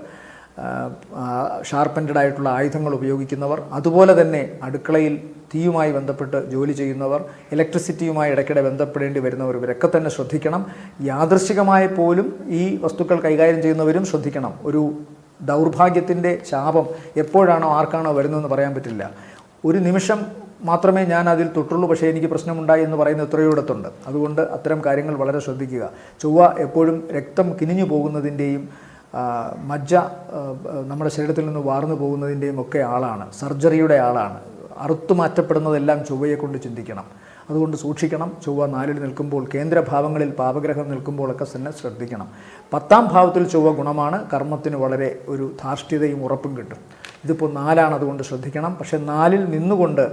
ഷാർപ്പൻഡ് ആയിട്ടുള്ള ആയുധങ്ങൾ ഉപയോഗിക്കുന്നവർ, അതുപോലെ തന്നെ അടുക്കളയിൽ തീയുമായി ബന്ധപ്പെട്ട് ജോലി ചെയ്യുന്നവർ, ഇലക്ട്രിസിറ്റിയുമായി ഇടയ്ക്കിടെ ബന്ധപ്പെടേണ്ടി വരുന്നവർ, ഇവരൊക്കെ തന്നെ ശ്രദ്ധിക്കണം. യാദൃശ്ചികമായി പോലും ഈ വസ്തുക്കൾ കൈകാര്യം ചെയ്യുന്നവരും ശ്രദ്ധിക്കണം. ഒരു ദൗർഭാഗ്യത്തിൻ്റെ ശാപം എപ്പോഴാണോ ആർക്കാണോ വരുന്നതെന്ന് പറയാൻ പറ്റില്ല. ഒരു നിമിഷം മാത്രമേ ഞാൻ അതിൽ തൊട്ടുള്ളൂ, പക്ഷേ എനിക്ക് പ്രശ്നമുണ്ടായി എന്ന് പറയുന്ന എത്രയോടത്തുണ്ട്. അതുകൊണ്ട് അത്തരം കാര്യങ്ങൾ വളരെ ശ്രദ്ധിക്കുക. ചൊവ്വ എപ്പോഴും രക്തം കിനിഞ്ഞു പോകുന്നതിൻ്റെയും മജ്ജ നമ്മുടെ ശരീരത്തിൽ നിന്ന് വാർന്നു പോകുന്നതിൻ്റെയും ഒക്കെ ആളാണ്. സർജറിയുടെ ആളാണ്. അറുത്തു മാറ്റപ്പെടുന്നതെല്ലാം ചൊവ്വയെ കൊണ്ട് ചിന്തിക്കണം. അതുകൊണ്ട് സൂക്ഷിക്കണം. ചൊവ്വ 4-ൽ നിൽക്കുമ്പോൾ, കേന്ദ്രഭാവങ്ങളിൽ പാപഗ്രഹം നിൽക്കുമ്പോഴൊക്കെ തന്നെ ശ്രദ്ധിക്കണം. 10-ാം ഭാവത്തിൽ ചൊവ്വ ഗുണമാണ്. കർമ്മത്തിന് വളരെ ഒരു ധാർഷ്ട്യതയും ഉറപ്പും കിട്ടും. ഇതിപ്പോൾ 4-ആണ്, അതുകൊണ്ട് ശ്രദ്ധിക്കണം. പക്ഷേ 4-ൽ നിന്നുകൊണ്ട്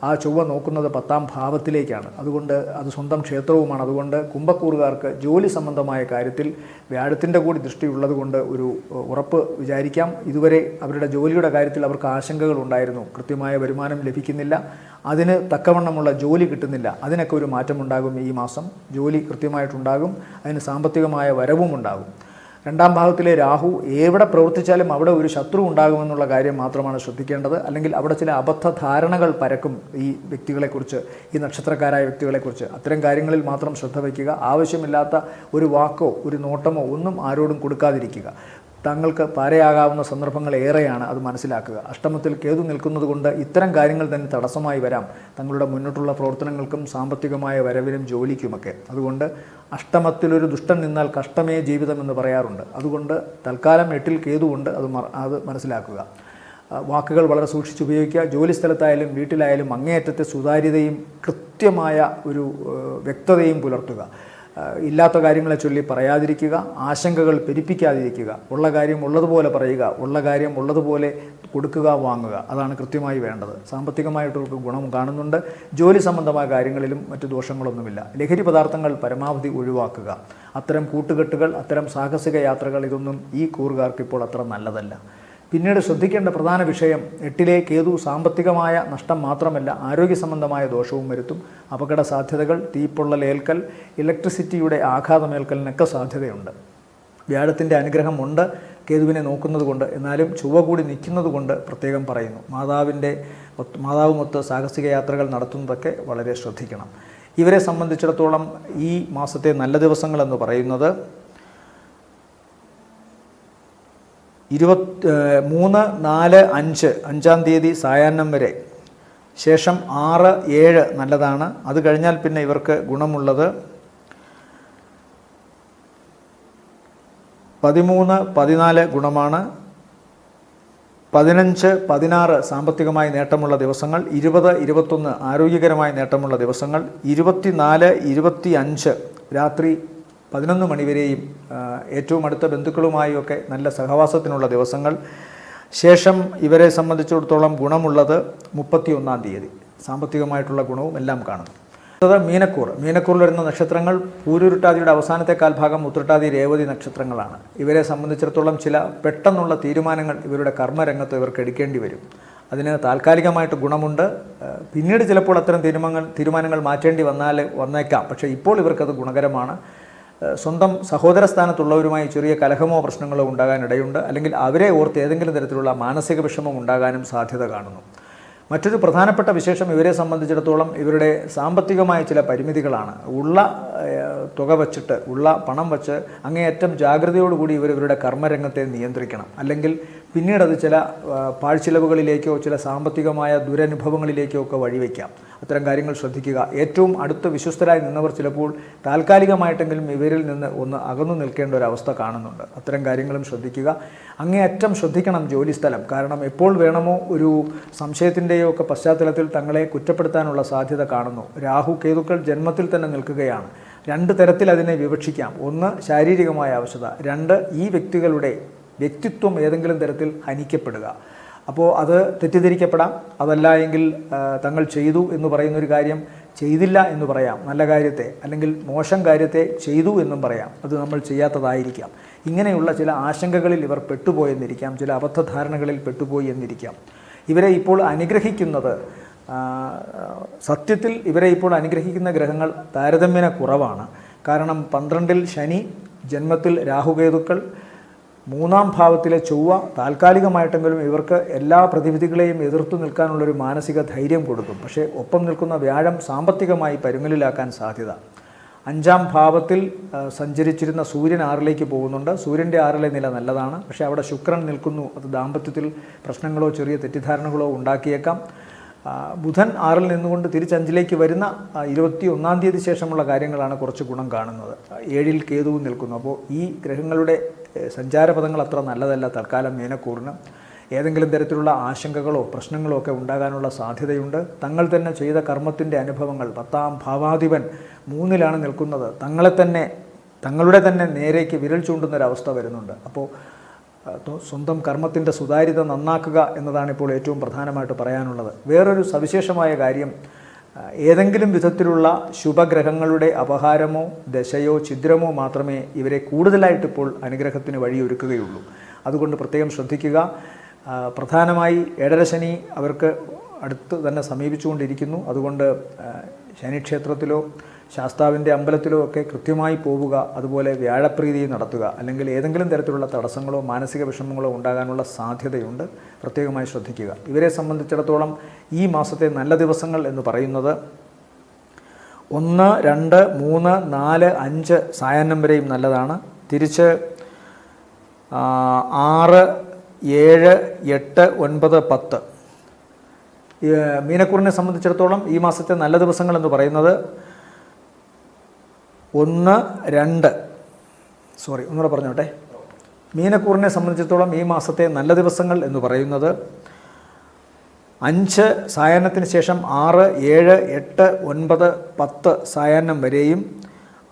ആ ചൊവ്വ നോക്കുന്നത് 10-ാം ഭാവത്തിലേക്കാണ്. അതുകൊണ്ട് അത് സ്വന്തം ക്ഷേത്രവുമാണ്. അതുകൊണ്ട് കുംഭക്കൂറുകാർക്ക് ജോലി സംബന്ധമായ കാര്യത്തിൽ വ്യാഴത്തിൻ്റെ കൂടി ദൃഷ്ടിയുള്ളത് കൊണ്ട് ഒരു ഉറപ്പ് വിചാരിക്കാം. ഇതുവരെ അവരുടെ ജോലിയുടെ കാര്യത്തിൽ അവർക്ക് ആശങ്കകൾ ഉണ്ടായിരുന്നു. കൃത്യമായ വരുമാനം ലഭിക്കുന്നില്ല, അതിന് തക്കവണ്ണമുള്ള ജോലി കിട്ടുന്നില്ല. അതിനൊക്കെ ഒരു മാറ്റമുണ്ടാകും ഈ മാസം. ജോലി കൃത്യമായിട്ടുണ്ടാകും, അതിന് സാമ്പത്തികമായ വരവും ഉണ്ടാകും. 2-ാം ഭാവത്തിലെ രാഹു എവിടെ പ്രവർത്തിച്ചാലും അവിടെ ഒരു ശത്രു ഉണ്ടാകുമെന്നുള്ള കാര്യം മാത്രമാണ് ശ്രദ്ധിക്കേണ്ടത്. അല്ലെങ്കിൽ അവിടെ ചില അബദ്ധ ധാരണകൾ പരക്കും ഈ വ്യക്തികളെക്കുറിച്ച്, ഈ നക്ഷത്രക്കാരായ വ്യക്തികളെക്കുറിച്ച്. അത്തരം കാര്യങ്ങളിൽ മാത്രം ശ്രദ്ധ വയ്ക്കുക. ആവശ്യമില്ലാത്ത ഒരു വാക്കോ ഒരു നോട്ടമോ ഒന്നും ആരോടും കൊടുക്കാതിരിക്കുക. തങ്ങൾക്ക് പാരയാകാവുന്ന സന്ദർഭങ്ങൾ ഏറെയാണ്, അത് മനസ്സിലാക്കുക. അഷ്ടമത്തിൽ കേതു നിൽക്കുന്നത് കൊണ്ട് ഇത്തരം കാര്യങ്ങൾ തന്നെ തടസ്സമായി വരാം തങ്ങളുടെ മുന്നോട്ടുള്ള പ്രവർത്തനങ്ങൾക്കും സാമ്പത്തികമായ വരവിനും ജോലിക്കുമൊക്കെ. അതുകൊണ്ട് അഷ്ടമത്തിലൊരു ദുഷ്ടൻ നിന്നാൽ കഷ്ടമേ ജീവിതം എന്ന് പറയാറുണ്ട്. അതുകൊണ്ട് തൽക്കാലം 8-ൽ കേതുവുണ്ട്, അത് മനസ്സിലാക്കുക. വാക്കുകൾ വളരെ സൂക്ഷിച്ചുപയോഗിക്കുക. ജോലിസ്ഥലത്തായാലും വീട്ടിലായാലും അങ്ങേയറ്റത്തെ സുതാര്യതയും കൃത്യമായ ഒരു വ്യക്തതയും പുലർത്തുക. ഇല്ലാത്ത കാര്യങ്ങളെ ചൊല്ലി പറയാതിരിക്കുക, ആശങ്കകൾ പെരുപ്പിക്കാതിരിക്കുക. ഉള്ള കാര്യം ഉള്ളതുപോലെ പറയുക, ഉള്ള കാര്യം ഉള്ളതുപോലെ കൊടുക്കുക, വാങ്ങുക. അതാണ് കൃത്യമായി വേണ്ടത്. സാമ്പത്തികമായിട്ടവർക്ക് ഗുണം കാണുന്നുണ്ട്. ജോലി സംബന്ധമായ കാര്യങ്ങളിലും മറ്റു ദോഷങ്ങളൊന്നുമില്ല. ലഹരി പദാർത്ഥങ്ങൾ പരമാവധി ഒഴിവാക്കുക. അത്തരം കൂട്ടുകെട്ടുകൾ, അത്തരം സാഹസിക യാത്രകൾ, ഇതൊന്നും ഈ കൂറുകാർക്ക് ഇപ്പോൾ അത്ര നല്ലതല്ല. പിന്നീട് ശ്രദ്ധിക്കേണ്ട പ്രധാന വിഷയം, 8-ലെ കേതു സാമ്പത്തികമായ നഷ്ടം മാത്രമല്ല ആരോഗ്യ സംബന്ധമായ ദോഷവും വരുത്തും. അപകട സാധ്യതകൾ, തീപ്പൊള്ളലേൽക്കൽ, ഇലക്ട്രിസിറ്റിയുടെ ആഘാതമേൽക്കലിനൊക്കെ സാധ്യതയുണ്ട്. വ്യാഴത്തിൻ്റെ അനുഗ്രഹമുണ്ട് കേതുവിനെ നോക്കുന്നത് കൊണ്ട്. എന്നാലും ചൊവ്വ കൂടി നിൽക്കുന്നത് കൊണ്ട് പ്രത്യേകം പറയുന്നു. മാതാവുമൊത്ത് സാഹസിക യാത്രകൾ നടത്തുന്നതൊക്കെ വളരെ ശ്രദ്ധിക്കണം. ഇവരെ സംബന്ധിച്ചിടത്തോളം ഈ മാസത്തെ നല്ല ദിവസങ്ങളെന്ന് പറയുന്നത് 3, 4, 5 5-ാം തീയതി സായാഹ്നം വരെ, ശേഷം 6, 7 നല്ലതാണ്. അത് കഴിഞ്ഞാൽ പിന്നെ ഇവർക്ക് ഗുണമുള്ളത് 13, 14 ഗുണമാണ്. 15, 16 സാമ്പത്തികമായി നേട്ടമുള്ള ദിവസങ്ങൾ. 20, 21 ആരോഗ്യകരമായി നേട്ടമുള്ള ദിവസങ്ങൾ. 24, 25 രാത്രി 11 മണി വരെയും ഏറ്റവും അടുത്ത ബന്ധുക്കളുമായൊക്കെ നല്ല സഹവാസത്തിനുള്ള ദിവസങ്ങൾ. ശേഷം ഇവരെ സംബന്ധിച്ചിടത്തോളം ഗുണമുള്ളത് 31-ാം തീയതി, സാമ്പത്തികമായിട്ടുള്ള ഗുണവും എല്ലാം കാണുന്നു. അത് മീനക്കൂറിൽ വരുന്ന നക്ഷത്രങ്ങൾ പൂരുരുട്ടാതിയുടെ അവസാനത്തെ കാൽഭാഗം ഉത്രട്ടാതി രേവതി നക്ഷത്രങ്ങളാണ്. ഇവരെ സംബന്ധിച്ചിടത്തോളം ചില പെട്ടെന്നുള്ള തീരുമാനങ്ങൾ ഇവരുടെ കർമ്മരംഗത്ത് ഇവർക്ക് എടുക്കേണ്ടി വരും. അതിന് താൽക്കാലികമായിട്ട് ഗുണമുണ്ട്. പിന്നീട് ചിലപ്പോൾ അത്തരം തീരുമാനങ്ങൾ മാറ്റേണ്ടി വന്നേക്കാം. പക്ഷേ ഇപ്പോൾ ഇവർക്കത് ഗുണകരമാണ്. സ്വന്തം സഹോദര സ്ഥാനത്തുള്ളവരുമായി ചെറിയ കലഹമോ പ്രശ്നങ്ങളോ ഉണ്ടാകാനിടയുണ്ട്. അല്ലെങ്കിൽ അവരെ ഓർത്ത് ഏതെങ്കിലും തരത്തിലുള്ള മാനസിക വിഷമം ഉണ്ടാകാനും സാധ്യത കാണുന്നു. മറ്റൊരു പ്രധാനപ്പെട്ട വിശേഷം ഇവരെ സംബന്ധിച്ചിടത്തോളം ഇവരുടെ സാമ്പത്തികമായ ചില പരിമിതികളാണ്. ഉള്ള തുക വച്ചിട്ട്, ഉള്ള പണം വച്ച് അങ്ങേയറ്റം ജാഗ്രതയോടുകൂടി ഇവരുടെ കർമ്മരംഗത്തെ നിയന്ത്രിക്കണം. അല്ലെങ്കിൽ പിന്നീട് അത് ചില പാഴ്ചിലവുകളിലേക്കോ ചില സാമ്പത്തികമായ ദുരനുഭവങ്ങളിലേക്കോ ഒക്കെ വഴിവെക്കാം. അത്തരം കാര്യങ്ങൾ ശ്രദ്ധിക്കുക. ഏറ്റവും അടുത്ത വിശ്വസ്തരായി നിന്നവർ ചിലപ്പോൾ താൽക്കാലികമായിട്ടെങ്കിലും ഇവരിൽ നിന്ന് ഒന്ന് അകന്നു നിൽക്കേണ്ട ഒരവസ്ഥ കാണുന്നുണ്ട്. അത്തരം കാര്യങ്ങളും ശ്രദ്ധിക്കുക. അങ്ങേയറ്റം ശ്രദ്ധിക്കണം ജോലിസ്ഥലം. കാരണം എപ്പോൾ വേണമോ ഒരു സംശയത്തിൻ്റെയോ ഒക്കെ പശ്ചാത്തലത്തിൽ തങ്ങളെ കുറ്റപ്പെടുത്താനുള്ള സാധ്യത കാണുന്നു. രാഹു കേതുക്കൾ ജന്മത്തിൽ തന്നെ നിൽക്കുകയാണ്. 2 തരത്തിൽ അതിനെ വിവക്ഷിക്കാം. ഒന്ന്, ശാരീരികമായ അവശത. 2, ഈ വ്യക്തികളുടെ വ്യക്തിത്വം ഏതെങ്കിലും തരത്തിൽ ഹനിക്കപ്പെടുക. അപ്പോൾ അത് തെറ്റിദ്ധരിക്കപ്പെടാം. അതല്ല എങ്കിൽ തങ്ങൾ ചെയ്തു എന്ന് പറയുന്നൊരു കാര്യം ചെയ്തില്ല എന്ന് പറയാം, നല്ല കാര്യത്തെ. അല്ലെങ്കിൽ മോശം കാര്യത്തെ ചെയ്തു എന്നും പറയാം, അത് നമ്മൾ ചെയ്യാത്തതായിരിക്കാം. ഇങ്ങനെയുള്ള ചില ആശങ്കകളിൽ ഇവർ പെട്ടുപോയെന്നിരിക്കാം, ചില അബദ്ധധാരണകളിൽ പെട്ടുപോയി എന്നിരിക്കാം. ഇവരെ ഇപ്പോൾ അനുഗ്രഹിക്കുന്നത്, സത്യത്തിൽ ഇവരെ ഇപ്പോൾ അനുഗ്രഹിക്കുന്ന ഗ്രഹങ്ങൾ താരതമ്യേന കുറവാണ്. കാരണം 12-ൽ ശനി, ജന്മത്തിൽ രാഹുകേതുക്കൾ, 3-ാം ഭാവത്തിലെ ചൊവ്വ താൽക്കാലികമായിട്ടെങ്കിലും ഇവർക്ക് എല്ലാ പ്രതിവിധികളെയും എതിർത്തു നിൽക്കാനുള്ളൊരു മാനസിക ധൈര്യം കൊടുക്കും. പക്ഷേ ഒപ്പം നിൽക്കുന്ന വ്യാഴം സാമ്പത്തികമായി പരുങ്ങലിലാക്കാൻ സാധ്യത. 5-ാം ഭാവത്തിൽ സഞ്ചരിച്ചിരുന്ന സൂര്യൻ 6-ലേക്ക് പോകുന്നുണ്ട്. സൂര്യൻ്റെ 6-ലെ നില നല്ലതാണ്. പക്ഷേ അവിടെ ശുക്രൻ നിൽക്കുന്നു. അത് ദാമ്പത്യത്തിൽ പ്രശ്നങ്ങളോ ചെറിയ തെറ്റിദ്ധാരണകളോ ഉണ്ടാക്കിയേക്കാം. ബുധൻ 6-ൽ നിന്നുകൊണ്ട് തിരിച്ച് 5-ലേക്ക് വരുന്ന 21-ാം തീയതി ശേഷമുള്ള കാര്യങ്ങളാണ് കുറച്ച് ഗുണം കാണുന്നത്. 7-ൽ കേതുവും നിൽക്കുന്നു. അപ്പോൾ ഈ ഗ്രഹങ്ങളുടെ സഞ്ചാരപഥങ്ങൾ അത്ര നല്ലതല്ല തൽക്കാലം മീനക്കൂറിന്. ഏതെങ്കിലും തരത്തിലുള്ള ആശങ്കകളോ പ്രശ്നങ്ങളോ ഒക്കെ ഉണ്ടാകാനുള്ള സാധ്യതയുണ്ട്. തങ്ങൾ തന്നെ ചെയ്ത കർമ്മത്തിൻ്റെ അനുഭവങ്ങൾ, 10-ാം ഭാവാധിപൻ 3-ലാണ് നിൽക്കുന്നത്. തങ്ങളുടെ തന്നെ നേരേക്ക് വിരൽ ചൂണ്ടുന്നൊരവസ്ഥ വരുന്നുണ്ട്. അപ്പോൾ സ്വന്തം കർമ്മത്തിൻ്റെ സുതാര്യത നന്നാക്കുക എന്നതാണ് ഇപ്പോൾ ഏറ്റവും പ്രധാനമായിട്ട് പറയാനുള്ളത്. വേറൊരു സവിശേഷമായ കാര്യം, ഏതെങ്കിലും വിധത്തിലുള്ള ശുഭഗ്രഹങ്ങളുടെ അപഹാരമോ ദശയോ ഛിദ്രമോ മാത്രമേ ഇവരെ കൂടുതലായിട്ടിപ്പോൾ അനുഗ്രഹത്തിന് വഴിയൊരുക്കുകയുള്ളൂ. അതുകൊണ്ട് പ്രത്യേകം ശ്രദ്ധിക്കുക. പ്രധാനമായി 7-ര ശനി അവർക്ക് അടുത്ത് തന്നെ സമീപിച്ചുകൊണ്ടിരിക്കുന്നു. അതുകൊണ്ട് ശനിക്ഷേത്രത്തിലോ ശാസ്താവിൻ്റെ അമ്പലത്തിലോ ഒക്കെ കൃത്യമായി പോവുക. അതുപോലെ വ്യാഴപ്രീതി നടത്തുക. അല്ലെങ്കിൽ ഏതെങ്കിലും തരത്തിലുള്ള തടസ്സങ്ങളോ മാനസിക വിഷമങ്ങളോ ഉണ്ടാകാനുള്ള സാധ്യതയുണ്ട്. പ്രത്യേകമായി ശ്രദ്ധിക്കുക. ഇവരെ സംബന്ധിച്ചിടത്തോളം ഈ മാസത്തെ നല്ല ദിവസങ്ങൾ എന്ന് പറയുന്നത് 1, 2, 3, 4, 5 സായാഹ്നം വരെയും നല്ലതാണ്. തിരിച്ച് 6, 7, 8, 9, 10. മീനക്കൂറിനെ സംബന്ധിച്ചിടത്തോളം ഈ മാസത്തെ നല്ല ദിവസങ്ങൾ എന്ന് പറയുന്നത് 1, 2, ഒന്നുകൂടെ പറഞ്ഞോട്ടെ. മീനക്കൂറിനെ സംബന്ധിച്ചിടത്തോളം ഈ മാസത്തെ നല്ല ദിവസങ്ങൾ എന്ന് പറയുന്നത് 5 സായാഹ്നത്തിന് ശേഷം 6, 7, 8, 9, 10 സായാഹ്നം വരെയും.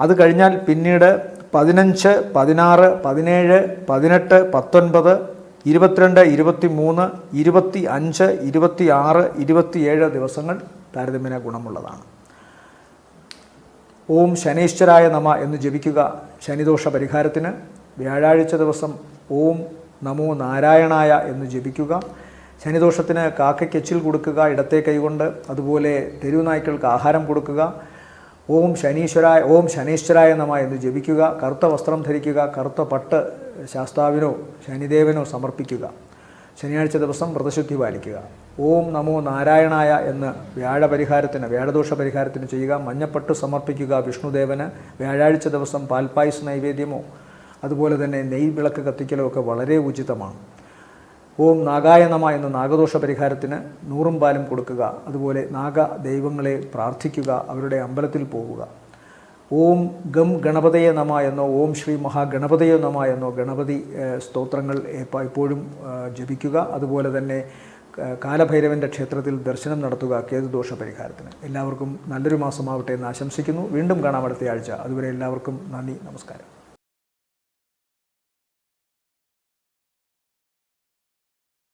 അത് കഴിഞ്ഞാൽ പിന്നീട് 15, 16, 17, 18, 19, 22, 23, 25, 26, 27 ദിവസങ്ങൾ താരതമ്യേന ഗുണമുള്ളതാണ്. ഓം ശനീശ്വരായ നമ എന്ന് ജപിക്കുക ശനിദോഷ പരിഹാരത്തിന്. വ്യാഴാഴ്ച ദിവസം ഓം നമോ നാരായണായ എന്ന് ജപിക്കുക. ശനിദോഷത്തിന് കാക്കയ്ക്ക് എച്ചിൽ കൊടുക്കുക ഇടത്തെ കൈകൊണ്ട്. അതുപോലെ തെരുവുനായ്ക്കൾക്ക് ആഹാരം കൊടുക്കുക. ഓം ശനീശ്വരായ നമ എന്ന് ജപിക്കുക. കറുത്ത വസ്ത്രം ധരിക്കുക. കറുത്ത പട്ട് ശാസ്താവിനോ ശനിദേവനോ സമർപ്പിക്കുക. ശനിയാഴ്ച ദിവസം വ്രതശുദ്ധി പാലിക്കുക. ഓം നമോ നാരായണായ എന്ന് വ്യാഴദോഷ പരിഹാരത്തിന് ചെയ്യുക. മഞ്ഞപ്പട്ട് സമർപ്പിക്കുക വിഷ്ണുദേവന്. വ്യാഴാഴ്ച ദിവസം പാൽപ്പായസ നൈവേദ്യമോ അതുപോലെ തന്നെ നെയ് വിളക്ക് കത്തിക്കലോ ഒക്കെ വളരെ ഉചിതമാണ്. ഓം നാഗായ നമ എന്ന് നാഗദോഷ പരിഹാരത്തിന് 100 പാലും കൊടുക്കുക. അതുപോലെ നാഗ ദൈവങ്ങളെ പ്രാർത്ഥിക്കുക. അവരുടെ അമ്പലത്തിൽ പോവുക. ഓം ഗം ഗണപതയെ നമ എന്നോ ഓം ശ്രീ മഹാഗണപതയെ നമ എന്നോ ഗണപതി സ്തോത്രങ്ങൾ എപ്പോഴും ജപിക്കുക. അതുപോലെ തന്നെ കാലഭൈരവൻ്റെ ക്ഷേത്രത്തിൽ ദർശനം നടത്തുക കേതുദോഷ പരിഹാരത്തിന്. എല്ലാവർക്കും നല്ലൊരു മാസമാവട്ടെ എന്ന് ആശംസിക്കുന്നു. വീണ്ടും കാണാം അടുത്ത ആഴ്ച. അതുവരെ എല്ലാവർക്കും നന്ദി, നമസ്കാരം.